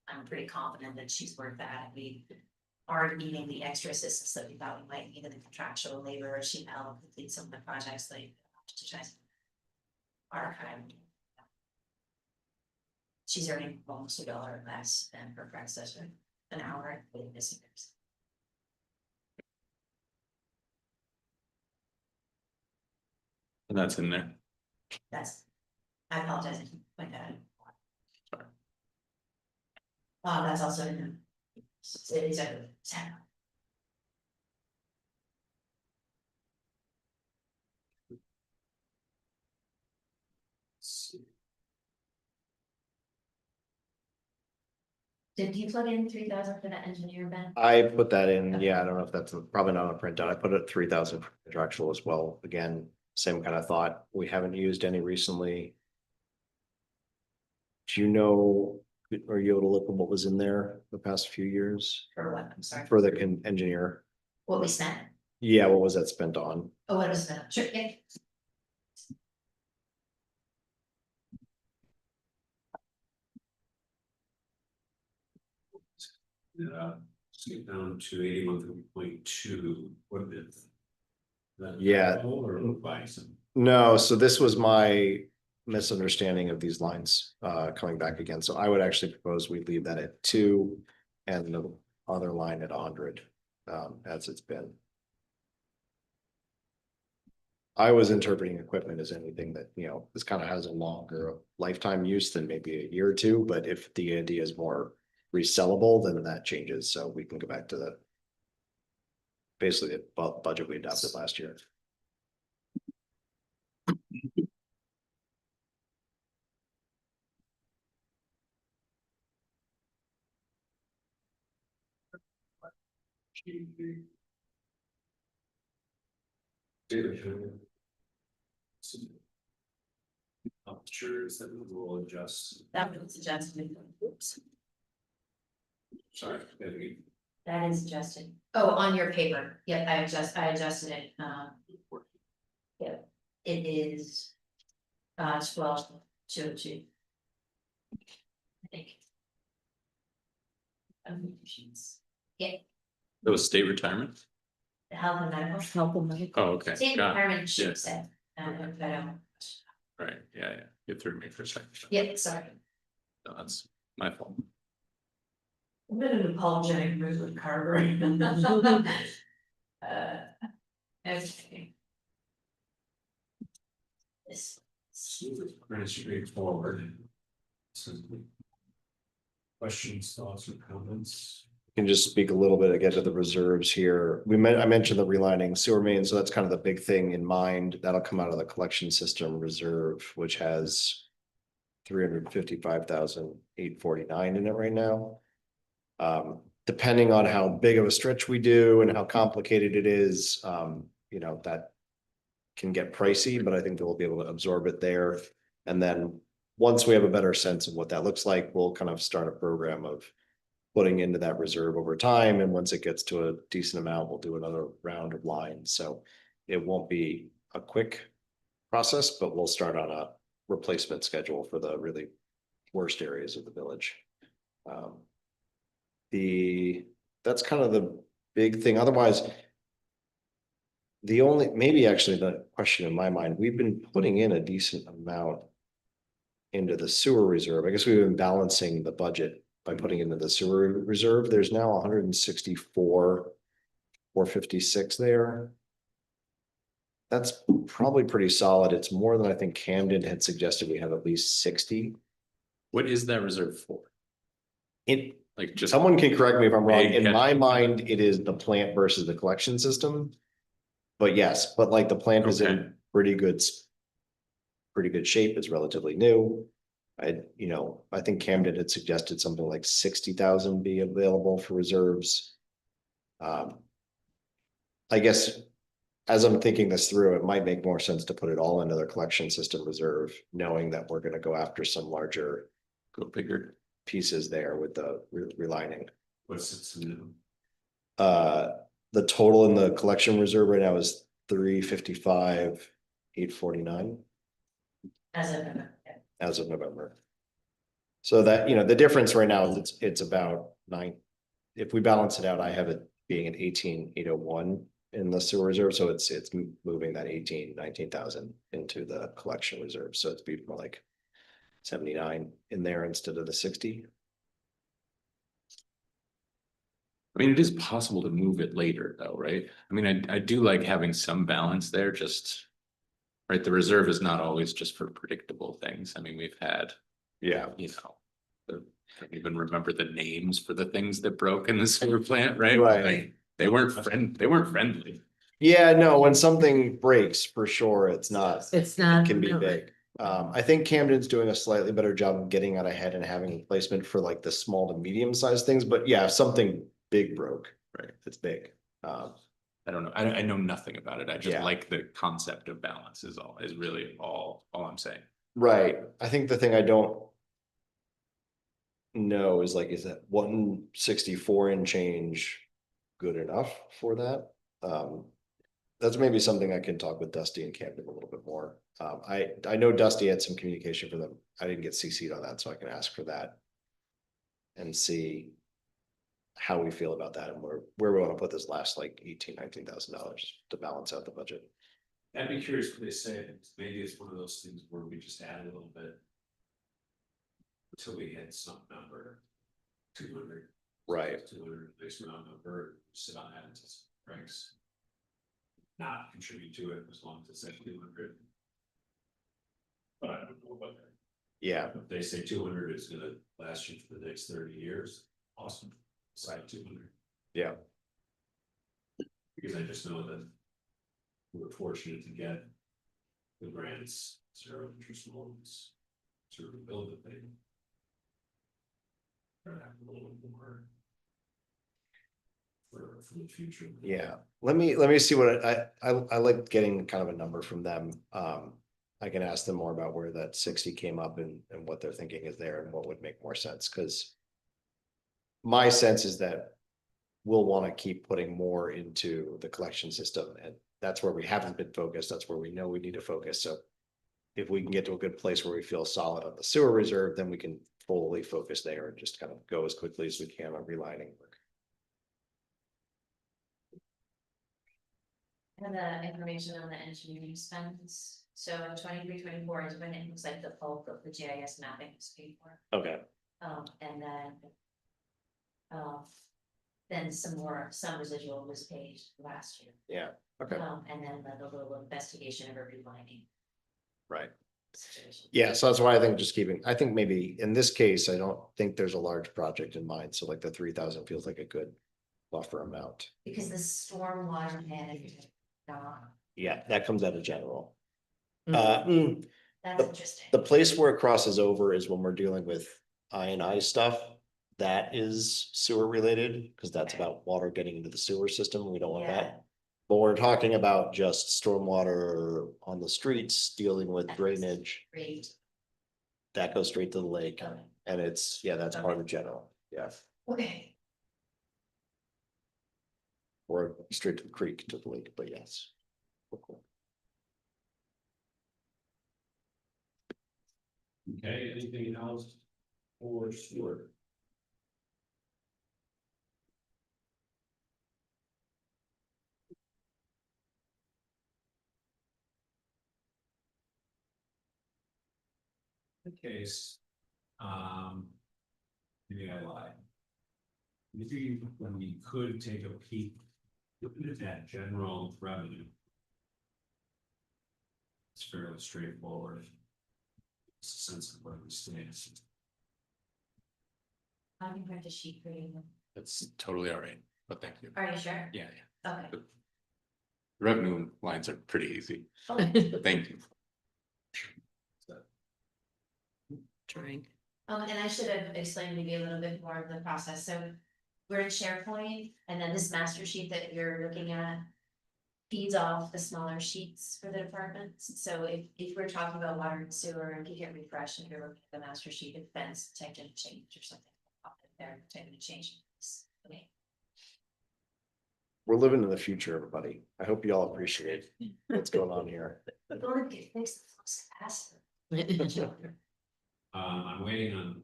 S1: I'm pretty confident that she's worth that. We are needing the extra assistance that we thought we might need in the contractual labor. She helped complete some of the projects like digitize archive. She's earning almost $1 less than her predecessor an hour with missing hers.
S2: And that's in there.
S1: That's, I apologize, I didn't point that out. That's also in the, it's a, did you plug in 3,000 for that engineer, Ben?
S3: I put that in, yeah, I don't know if that's probably not a printout. I put it 3,000 for contractual as well. Again, same kind of thought. We haven't used any recently. Do you know, are you able to look at what was in there the past few years
S1: For what, I'm sorry,
S3: for the engineer?
S1: what we spent,
S3: Yeah, what was that spent on?
S1: oh, what was spent, sure, yeah.
S4: Yeah, skip down to 81.2, what is that?
S3: Yeah.
S4: Or bison.
S3: No, so this was my misunderstanding of these lines coming back again. So I would actually propose we leave that at 2 and the other line at 100 as it's been. I was interpreting equipment as anything that, this kind of has a longer lifetime use than maybe a year or two, but if the idea is more resellable, then that changes. So we can go back to the basically the budget we adopted last year.
S4: I'm sure is that we will adjust,
S1: That was adjusted. Oops.
S4: sorry, maybe.
S1: That is adjusted. Oh, on your paper. Yep, I adjusted it. Yep, it is. 12, 202. I think. Yeah,
S2: That was state retirement?
S1: the health and medical.
S5: Help them.
S2: Oh, okay.
S1: State
S2: Got it.
S1: retirement should
S2: Yeah.
S1: say. But,
S2: Right, yeah, it threw me for a second.
S1: yeah, sorry.
S2: No, that's my fault.
S1: A bit of an apologetic move with Carver. Okay. This.
S4: Pretty straightforward. So, questions, thoughts, or comments?
S3: Can just speak a little bit again to the reserves here. I mentioned the relining sewer main, so that's kind of the big thing in mind. That'll come out of the collection system reserve, which has 355,849 in it right now. Depending on how big of a stretch we do and how complicated it is, you know, that can get pricey, but I think that we'll be able to absorb it there. And then once we have a better sense of what that looks like, we'll kind of start a program of putting into that reserve over time. And once it gets to a decent amount, we'll do another round of lines. So it won't be a quick process, but we'll start on a replacement schedule for the really worst areas of the village. That's kind of the big thing. Otherwise, maybe actually the question in my mind, we've been putting in a decent amount into the sewer reserve. I guess we've been balancing the budget by putting into the sewer reserve. There's now 164, 456 there. That's probably pretty solid. It's more than I think Camden had suggested we have at least 60.
S2: What is that reserve for?
S3: It,
S2: Like just,
S3: someone can correct me if I'm wrong.
S2: Big
S3: In
S2: catch-
S3: my mind, it is the plant versus the collection system. But yes, but like the plant is
S2: Okay.
S3: in pretty good shape. It's relatively new. I think Camden had suggested something like 60,000 be available for reserves. I guess as I'm thinking this through, it might make more sense to put it all into the collection system reserve, knowing that we're going to go after some larger
S2: go bigger.
S3: pieces there with the relining.
S4: What's its new?
S3: The total in the collection reserve right now is 355, 849 as of November. So that, the difference right now is it's about 9. If we balance it out, I have it being at 18,801 in the sewer reserve. So it's moving that 19,000 into the collection reserve. So it's be more like 79 in there instead of the 60.
S2: I mean, it is possible to move it later though, right? I mean, I do like having some balance there, just. Right, the reserve is not always just for predictable things. I mean, we've had,
S3: Yeah.
S2: I don't even remember the names for the things that broke in the sewer plant, right?
S3: Right.
S2: Like, they weren't friendly.
S3: Yeah, no, when something breaks, for sure, it's not,
S5: It's
S3: it
S5: not.
S3: can be
S5: no.
S3: big. I think Camden's doing a slightly better job of getting out ahead and having a replacement for like the small to medium sized things, but yeah, if something big broke,
S2: Right.
S3: it's big.
S2: I don't know. I know nothing about it. I just
S3: Yeah.
S2: like the concept of balance is really all I'm saying.
S3: Right, I think the thing I don't know is like, is that 164 and change good enough for that? That's maybe something I can talk with Dusty and Camden a little bit more. I know Dusty had some communication for them. I didn't get CC'd on that, so I can ask for that. And see how we feel about that and where we want to put this last like $19,000 to balance out the budget.
S4: I'd be curious what they say. Maybe it's one of those things where we just add a little bit. Until we hit some number. 200.
S3: Right.
S4: 200, nice round number, sit on that until it breaks. Not contribute to it as long as it's at 200. But I don't know about that.
S3: Yeah,
S4: If they say 200 is gonna last you for the next 30 years, awesome, side 200.
S3: yeah.
S4: Because I just know that we were fortunate to get the grants, zero interest loans, to rebuild the thing. Try to have a little more for the future.
S3: Yeah, let me see what I like getting kind of a number from them. I can ask them more about where that 60 came up and what they're thinking is there and what would make more sense, because my sense is that we'll want to keep putting more into the collection system, and that's where we haven't been focused. That's where we know we need to focus. So if we can get to a good place where we feel solid on the sewer reserve, then we can fully focus there and just kind of go as quickly as we can on relining work.
S1: And the information on the engineering spends, so 23-24 is when it looks like the bulk of the GIS mapping is paid for.
S3: Okay,
S1: And then some residual was paid last year.
S3: yeah, okay,
S1: And then the little investigation of a relining
S3: right.
S1: situation.
S3: Yeah, so that's why I think just keeping, I think maybe in this case, I don't think there's a large project in mind. So like the 3,000 feels like a good buffer amount.
S1: Because the stormwater management, not,
S3: Yeah, that comes out of general.
S5: Mm.
S1: that's interesting.
S3: The place where it crosses over is when we're dealing with I&I stuff. That is sewer related, because that's
S1: Okay.
S3: about water getting into the sewer system. We don't want
S1: Yeah.
S3: that. But we're talking about just stormwater on the streets, dealing with
S1: That's
S3: drainage,
S1: Great.
S3: that goes straight to the lake.
S1: Okay.
S3: And it's, yeah, that's part of general, yeah,
S1: Okay.
S3: or straight to the creek, to the lake, but yes.
S4: Okay, anything else for Stuart? The case, maybe I lied. Maybe when we could take a peek at that general revenue. It's fairly straightforward. It's a sense of where we stand.
S1: I can print a sheet for you.
S2: That's totally all right, but thank you.
S1: Are you sure?
S2: Yeah,
S1: Okay.
S2: The revenue lines are pretty easy.
S1: Okay.
S2: Thank you.
S5: Trying.
S1: And I should have explained maybe a little bit more of the process, so we're in SharePoint, and then this master sheet that you're looking at feeds off the smaller sheets for the departments, so if we're talking about water and sewer, if you hit refresh and you're looking at the master sheet, if Ben's typed in a change or something, pop it there, type in a change. Okay.
S3: We're living in the future, everybody. I hope you all appreciate what's going on here.
S1: We're going to get things that looks faster.
S4: I'm waiting on.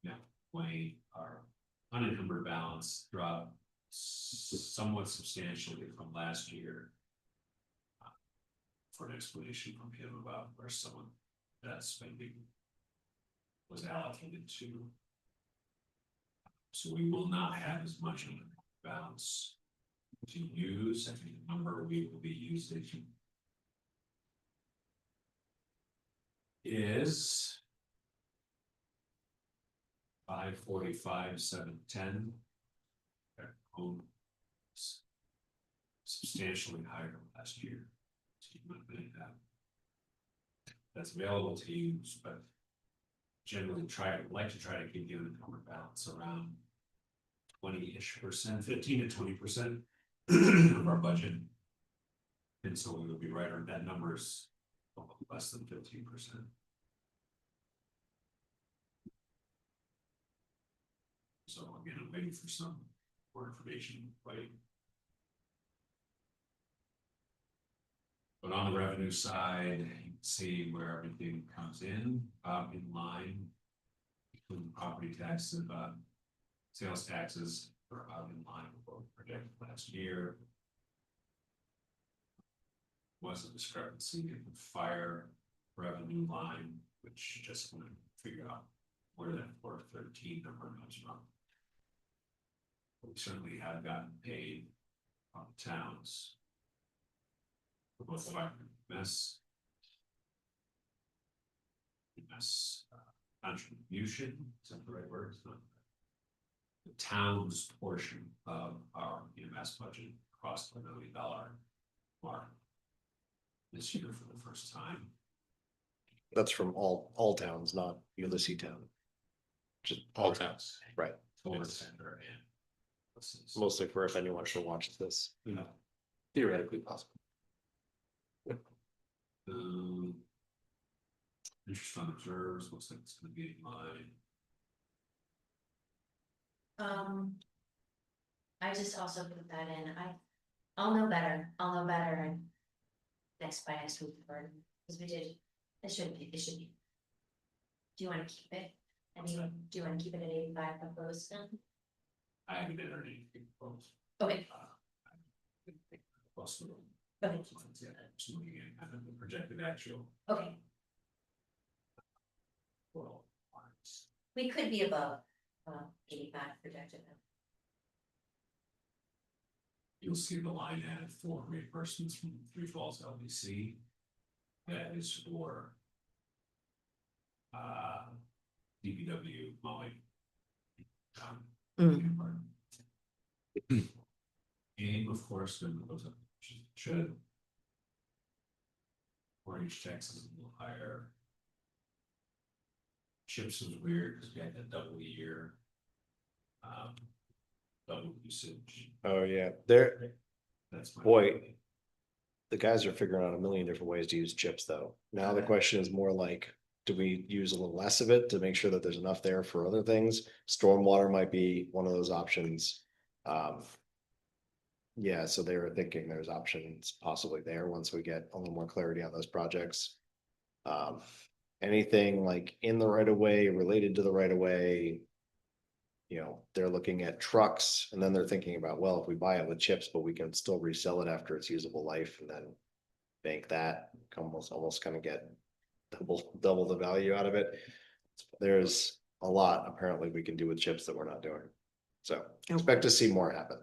S4: Yeah, Wayne, our unencumbered balance dropped somewhat substantially from last year. For an explanation from him about where some of that spending was allocated to. So we will not have as much unencumbered balance to use. I think the number we will be using is 545, 710. Substantially higher than last year. So you might think that. That's available to use, but generally like to try to keep the unencumbered balance around 20-ish%, 15 to 20% of our budget. And so we will be right on that number's less than 15%. So again, I'm waiting for some more information, right? But on the revenue side, you can see where everything comes in line. Including property taxes, sales taxes are out in line with what we projected last year. Was a discrepancy in the fire revenue line, which just want to figure out where that 413 number comes from. We certainly have gotten paid on towns. For both fire and mess. Contribution, is that the right word? It's not. The town's portion of our EMS budget crossed the $1 million mark this year for the first time.
S3: That's from all towns, not Ulysses Town. Just
S2: All towns.
S3: right,
S4: Fuller Center and this is,
S3: mostly for if anyone should watch this.
S2: Theoretically possible.
S4: interest on reserves, looks like it's gonna be in line.
S1: I just also put that in, I'll know better and by next week, or, because we did, it should be. Do you wanna keep it? I mean, do you wanna keep it at 85 proposed then?
S4: I haven't been earning proposed.
S1: Okay,
S4: Plus the.
S1: Okay.
S4: Yeah, just looking at kind of the projected actual.
S1: okay,
S4: Well.
S1: we could be above, 85 projected.
S4: You'll see the line added for reimbursements from Three Falls LBC. That is for. DPW mowing. And of course, then it goes up, should. Orange taxes a little higher. Chips is weird because we had that double year. Double usage,
S3: Oh, yeah, there,
S4: that's my.
S3: boy. The guys are figuring out a million different ways to use chips, though. Now the question is more like, do we use a little less of it to make sure that there's enough there for other things? Stormwater might be one of those options. Yeah, so they were thinking there's options possibly there once we get a little more clarity on those projects. Anything like in the right of way, related to the right of way. You know, they're looking at trucks and then they're thinking about, well, if we buy it with chips, but we can still resell it after its usable life and then bank that, almost kind of get double the value out of it. There's a lot apparently we can do with chips that we're not doing. So expect to see more happen.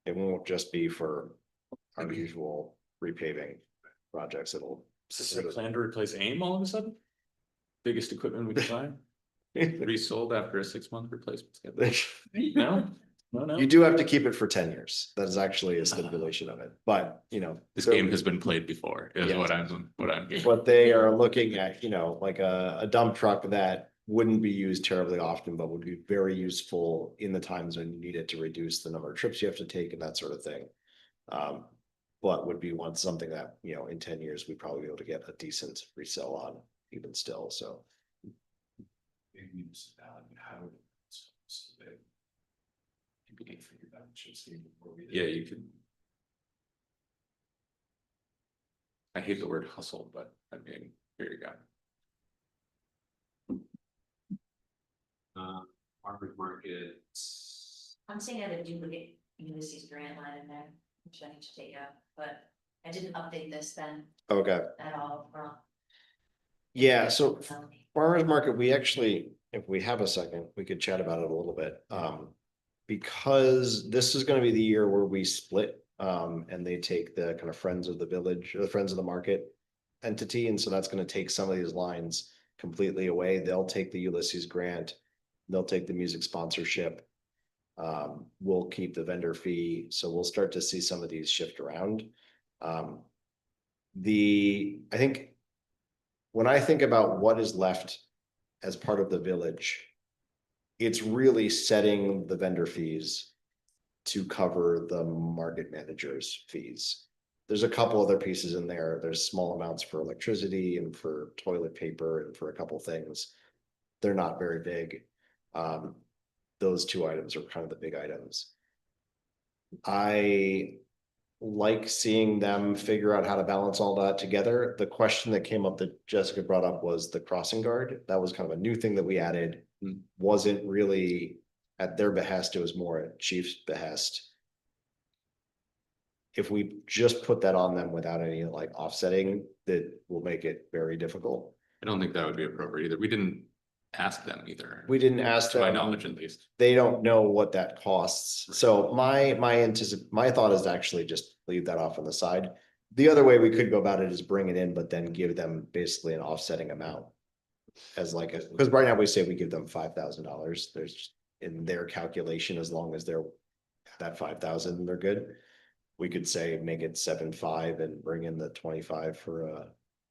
S3: It won't just be for our usual repaving projects. It'll.
S2: Is there a plan to replace AIM all of a sudden? Biggest equipment we can buy, resold after a 6-month replacement schedule. No.
S3: You do have to keep it for 10 years. That is actually a stipulation of it, but you know.
S2: This game has been played before, is
S3: Yes.
S2: what I'm hearing.
S3: What they are looking at, you know, like a dump truck that wouldn't be used terribly often, but would be very useful in the times when you need it to reduce the number of trips you have to take and that sort of thing. But would be something that, you know, in 10 years, we'd probably be able to get a decent resell on even still, so.
S4: Big municipality, how. So they. You can figure that should see before we.
S2: Yeah, you could. I hate the word hustle, but I mean, here you go.
S4: Farmers market.
S1: I'm seeing a duplicate Ulysses grant line in there, which I need to take out, but I didn't update this then
S3: Okay,
S1: at all, well.
S3: yeah, so farmers market, we actually, if we have a second, we could chat about it a little bit. Because this is gonna be the year where we split, and they take the kind of friends of the village, or the friends of the market entity, and so that's gonna take some of these lines completely away. They'll take the Ulysses grant, they'll take the music sponsorship. We'll keep the vendor fee, so we'll start to see some of these shift around. I think when I think about what is left as part of the village, it's really setting the vendor fees to cover the market manager's fees. There's a couple other pieces in there. There's small amounts for electricity and for toilet paper and for a couple things. They're not very big. Those two items are kind of the big items. I like seeing them figure out how to balance all that together. The question that came up that Jessica brought up was the crossing guard. That was kind of a new thing that we added. Wasn't really at their behest, it was more at chief's behest. If we just put that on them without any like offsetting, that will make it very difficult.
S2: I don't think that would be appropriate either. We didn't ask them either.
S3: We didn't ask
S2: To my
S3: them.
S2: knowledge, at least.
S3: They don't know what that costs. So my thought is to actually just leave that off on the side. The other way we could go about it is bring it in, but then give them basically an offsetting amount. As like because right now we say we give them $5,000. There's in their calculation, as long as they're that 5,000, they're good. We could say make it 7.5 and bring in the 25 for a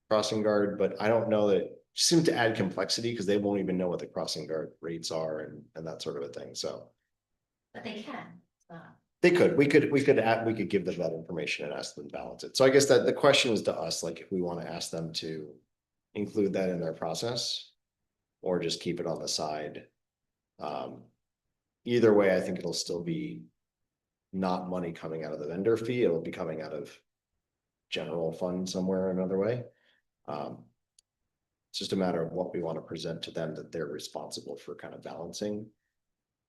S3: crossing guard, but I don't know that. Seem to add complexity because they won't even know what the crossing guard rates are and that sort of a thing, so.
S1: But they can,
S3: They could, we could give them that information and ask them to balance it. So I guess that the question is to us, like, if we want to ask them to include that in their process or just keep it on the side. Either way, I think it'll still be not money coming out of the vendor fee. It'll be coming out of general fund somewhere or another way. It's just a matter of what we want to present to them that they're responsible for kind of balancing.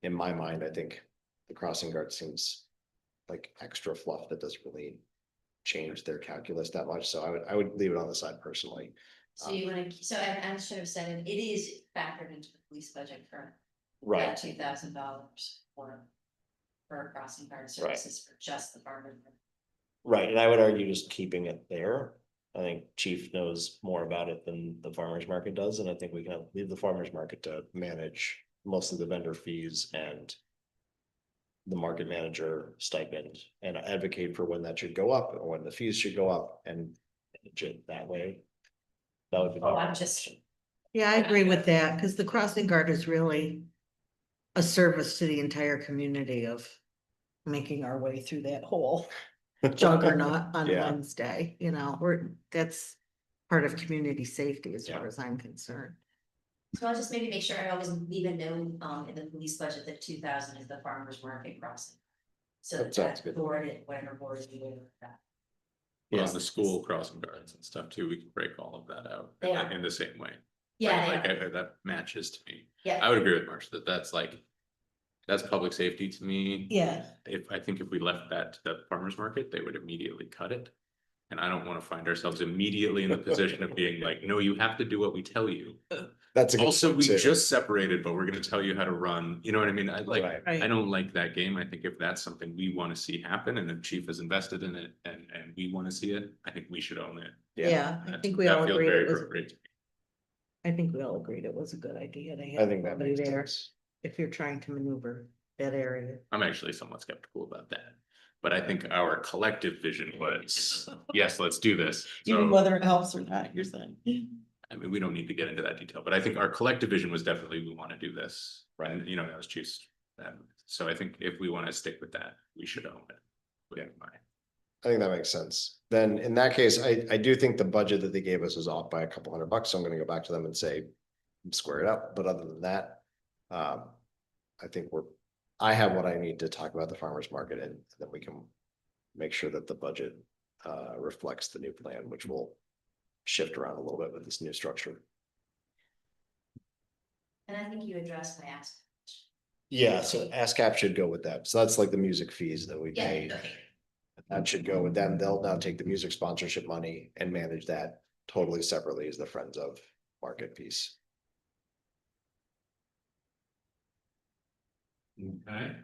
S3: In my mind, I think the crossing guard seems like extra fluff that doesn't really change their calculus that much. So I would leave it on the side personally.
S1: so you wanna, so I should have said it is factored into the police budget for that
S3: Right,
S1: $2,000 for crossing guard
S3: Right.
S1: services for just the farmer.
S3: right. And I would argue just keeping it there. I think chief knows more about it than the farmer's market does, and I think we can leave the farmer's market to manage most of the vendor fees and the market manager stipend and advocate for when that should go up or when the fees should go up and manage it that way. That would be.
S1: Oh, I'm just,
S5: Yeah, I agree with that, because the crossing guard is really a service to the entire community of making our way through that whole juggernaut on
S3: Yeah.
S5: Wednesday, that's part of community safety as far as I'm concerned.
S1: so I'll just maybe make sure I always leave a note, in the police budget that 2,000 is the farmer's market crossing. So
S3: That
S1: that
S3: sounds
S1: that
S3: good.
S1: board, whatever board you do that.
S2: Well,
S3: Yeah.
S2: the school crossing guards and stuff too, we can break all of that out
S1: They are.
S2: in the same way.
S1: Yeah,
S2: Like,
S1: they are.
S2: that matches to me.
S1: Yeah.
S2: I would agree with Marcia that that's like, that's public safety to me.
S5: Yeah.
S2: I think if we left that to the farmer's market, they would immediately cut it. And I don't want to find ourselves immediately in the position of being like, no, you have to do what we tell you.
S3: That's a good
S2: Also,
S3: point,
S2: we
S3: too.
S2: just separated, but we're gonna tell you how to run, you know what I mean? I like,
S3: Right.
S5: Right.
S2: I don't like that game. I think if that's something we wanna see happen and the chief is invested in it and we wanna see it, I think we should own it.
S5: Yeah, I
S2: That's-
S5: think we
S2: that
S5: all
S2: feels
S5: agreed
S2: very
S5: it was,
S2: appropriate to me.
S5: I think we all agreed it was a good idea to
S3: I
S5: have
S3: think that
S5: somebody
S3: makes
S5: there
S3: sense.
S5: if you're trying to maneuver that area.
S2: I'm actually somewhat skeptical about that. But I think our collective vision was, yes, let's do this.
S6: Even
S2: So,
S6: whether it helps or not, you're saying.
S2: I mean, we don't need to get into that detail, but I think our collective vision was definitely, we wanna do this.
S3: Right.
S2: And, that was chief's. So I think if we wanna stick with that, we should own it.
S3: Yeah.
S2: With my-
S3: I think that makes sense. Then in that case, I do think the budget that they gave us was off by a couple $100. So I'm gonna go back to them and say, square it up. But other than that, I think I have what I need to talk about the farmer's market and then we can make sure that the budget reflects the new plan, which will shift around a little bit with this new structure.
S1: And I think you addressed my ask.
S3: Yeah, so ASCAP should go with that. So that's like the music fees that we
S1: Yeah,
S3: pay.
S1: okay.
S3: That should go with them. They'll now take the music sponsorship money and manage that totally separately as the Friends of Market piece.
S4: Okay.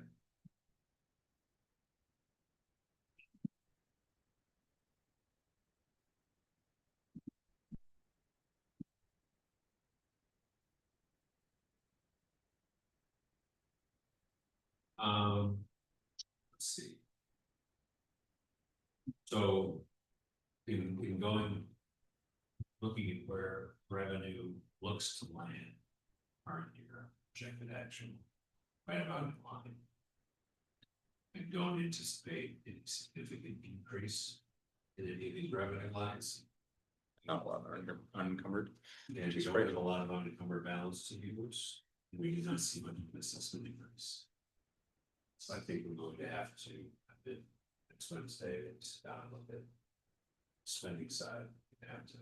S4: Let's see. So in going, looking at where revenue looks to land, current year projected action, right about in line. I don't anticipate any significant increase in any of these revenue lines.
S2: Not a lot are unencumbered.
S4: And we don't have a lot of unencumbered balance to use. We do not see much of an assessment increase. So I think we're going to have to, next Wednesday, sit down and look at spending side, we have to.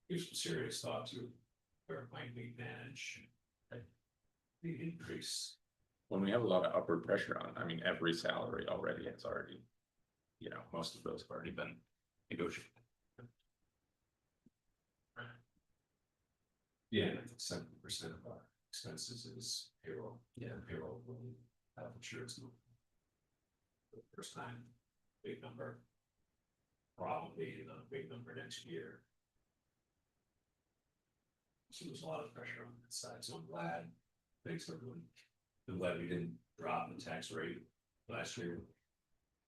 S4: Give some serious thought to where might we manage the increase.
S2: When we have a lot of upward pressure on, I mean, every salary already has already, most of those have already been negotiated.
S4: Yeah, 70% of our expenses is payroll. Yeah, payroll, health insurance. For the first time, big number. Probably another big number next year. So there's a lot of pressure on that side, so I'm glad, thanks everyone. I'm glad we didn't drop the tax rate last year.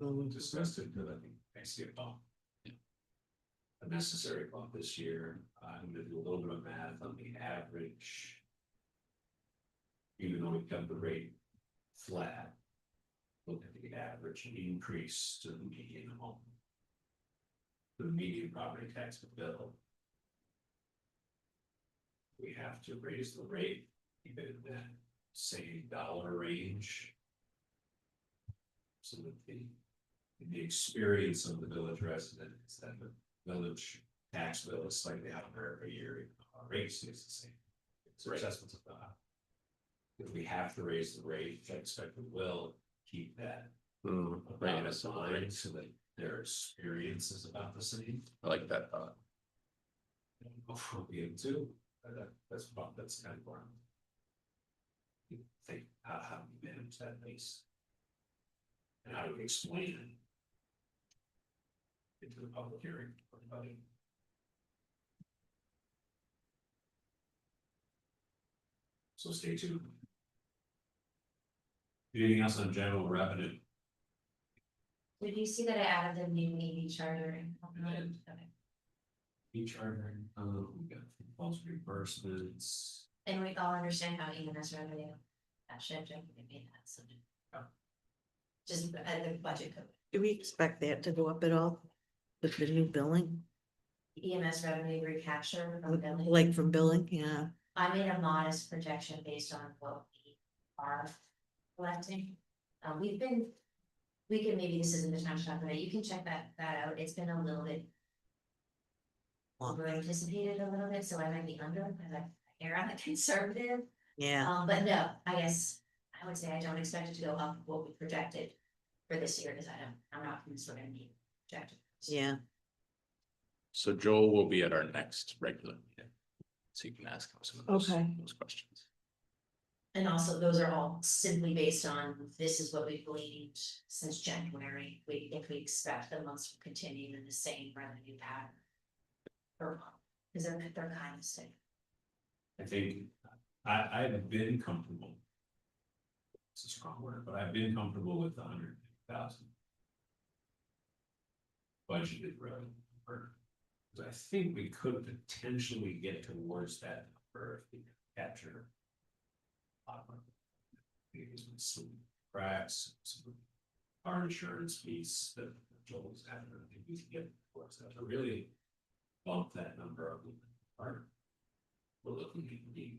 S4: We discussed it, because I see a bump. A necessary bump this year, I'm gonna do a little bit of math on the average. Even though we kept the rate flat. Look at the average increase to the median home. The median property tax bill. We have to raise the rate, keep it in that same dollar range. So that the experience of the village resident is that the village tax bill is slightly higher every year, our rate stays the same. So assessments of that. If we have to raise the rate, I expect we will keep that.
S2: Right,
S4: That's line so that their experience is about the same.
S2: I like that thought.
S4: We'll be able to, that's kind of where I'm. Think, how do we manage that base? And how do we explain it? Into the public hearing for the budget. So stay tuned. Anything else on general revenue?
S1: Did you see that I added the new EV charger?
S4: did. E-charter, we got false reimbursements.
S1: And we all understand how EMS revenue, that shift, I think made that, so. Just the budget code,
S5: Do we expect that to go up at all with the new billing?
S1: EMS revenue recapture from billing.
S5: Like from billing, yeah.
S1: I made a modest projection based on what we are collecting. We can, maybe this isn't the time to talk about it, you can check that out, it's been a little bit. Over anticipated a little bit, so I might be under, because I err on the conservative.
S5: Yeah,
S1: But no, I guess I would say I don't expect it to go up what we projected for this year, because I'm not concerned to be projected.
S5: yeah.
S2: So Joel will be at our next regular meeting. So you can ask him some of those questions.
S1: And also, those are all simply based on, this is what we've gleaned since January, if we expect the months will continue in the same revenue pattern. Per month, because they're kind of sick.
S4: I think I've been comfortable. It's a strong word, but I've been comfortable with the 150,000. Budgeted revenue number. Because I think we could potentially get towards that number if we capture. Some cracks, some car insurance piece that Joel's having, I think we can get towards that to really bump that number up. We're looking at the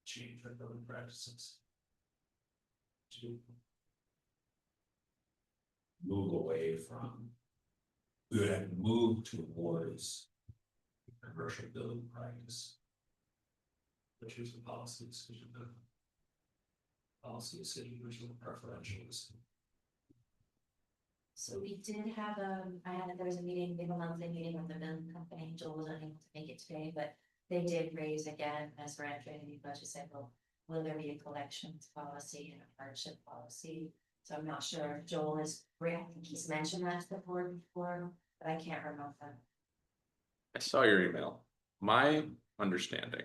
S4: change our billing practices. To move away from, we would have to move towards commercial billing practice. Which is the policy decision. Policy decision, which is preferentials.
S1: So we did have there was a meeting, we have a monthly meeting with the billing company, Joel was unable to make it today, but they did raise again, as we're entering the new budget cycle, will there be a collections policy and a hardship policy? So I'm not sure, Joel is, I think he's mentioned that to the board before, but I can't remember.
S2: I saw your email. My understanding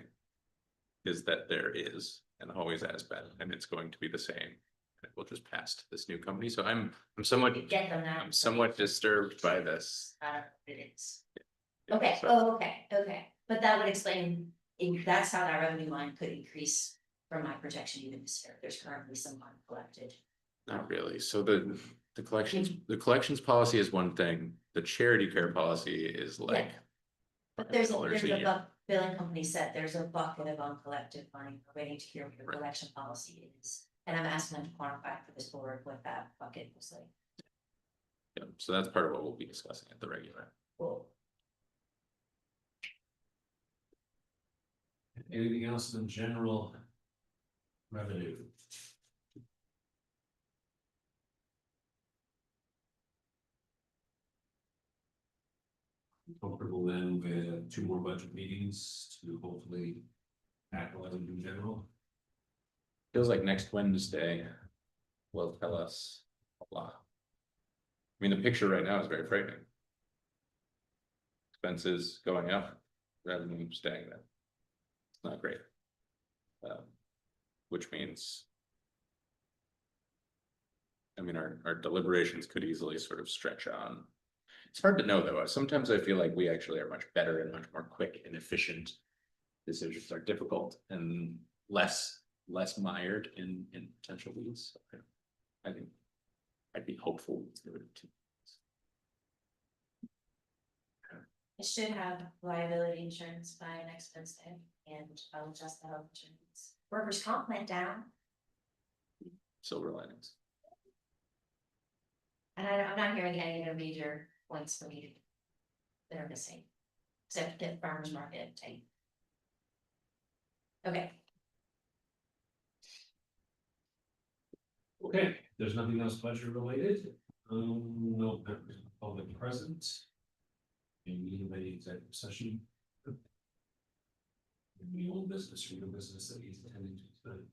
S2: is that there is, and always has been, and it's going to be the same. And it will just pass to this new company. So I'm somewhat,
S1: Get them now.
S2: I'm somewhat disturbed by this.
S1: I don't know what it is.
S2: Yeah,
S1: Okay,
S2: so-
S1: okay, but that would explain, that's how that revenue line could increase from my projection even this year, there's currently some uncollected.
S2: Not really. So the collections policy is one thing. The charity care policy is like.
S1: But there's
S2: $5 a
S1: a
S2: year.
S1: billing company said there's a bucket of uncollected money, we're waiting to hear what your
S2: Right.
S1: collection policy is. And I'm asking them to quantify for this board what that bucket was like.
S2: Yeah, so that's part of what we'll be discussing at the regular.
S1: Cool.
S4: Anything else in general revenue? Comfortable then with 2 more budget meetings to hopefully tackle it in general.
S2: Feels like next Wednesday will tell us a lot. I mean, the picture right now is very frightening. Expenses going up, revenue staying there. It's not great. Which means. I mean, our deliberations could easily sort of stretch on. It's hard to know, though. Sometimes I feel like we actually are much better and much more quick and efficient. Decisions are difficult and less mired in potential weeds. So I think I'd be hopeful.
S1: I should have liability insurance by next Wednesday, and I'll adjust the health insurance. Workers' comp went down,
S2: Silver linings.
S1: and I'm not hearing any other major points for me that are missing, except the farmer's market type. Okay,
S4: Okay, there's nothing else budget related, no members of the public present. Anybody executive session? Any old business or new business that he's attending to tonight?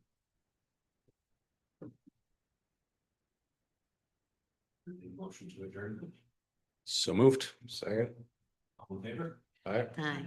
S4: Any motion to adjourn?
S2: So moved.
S3: Second,
S4: All in favor?
S3: all right.
S5: Aye.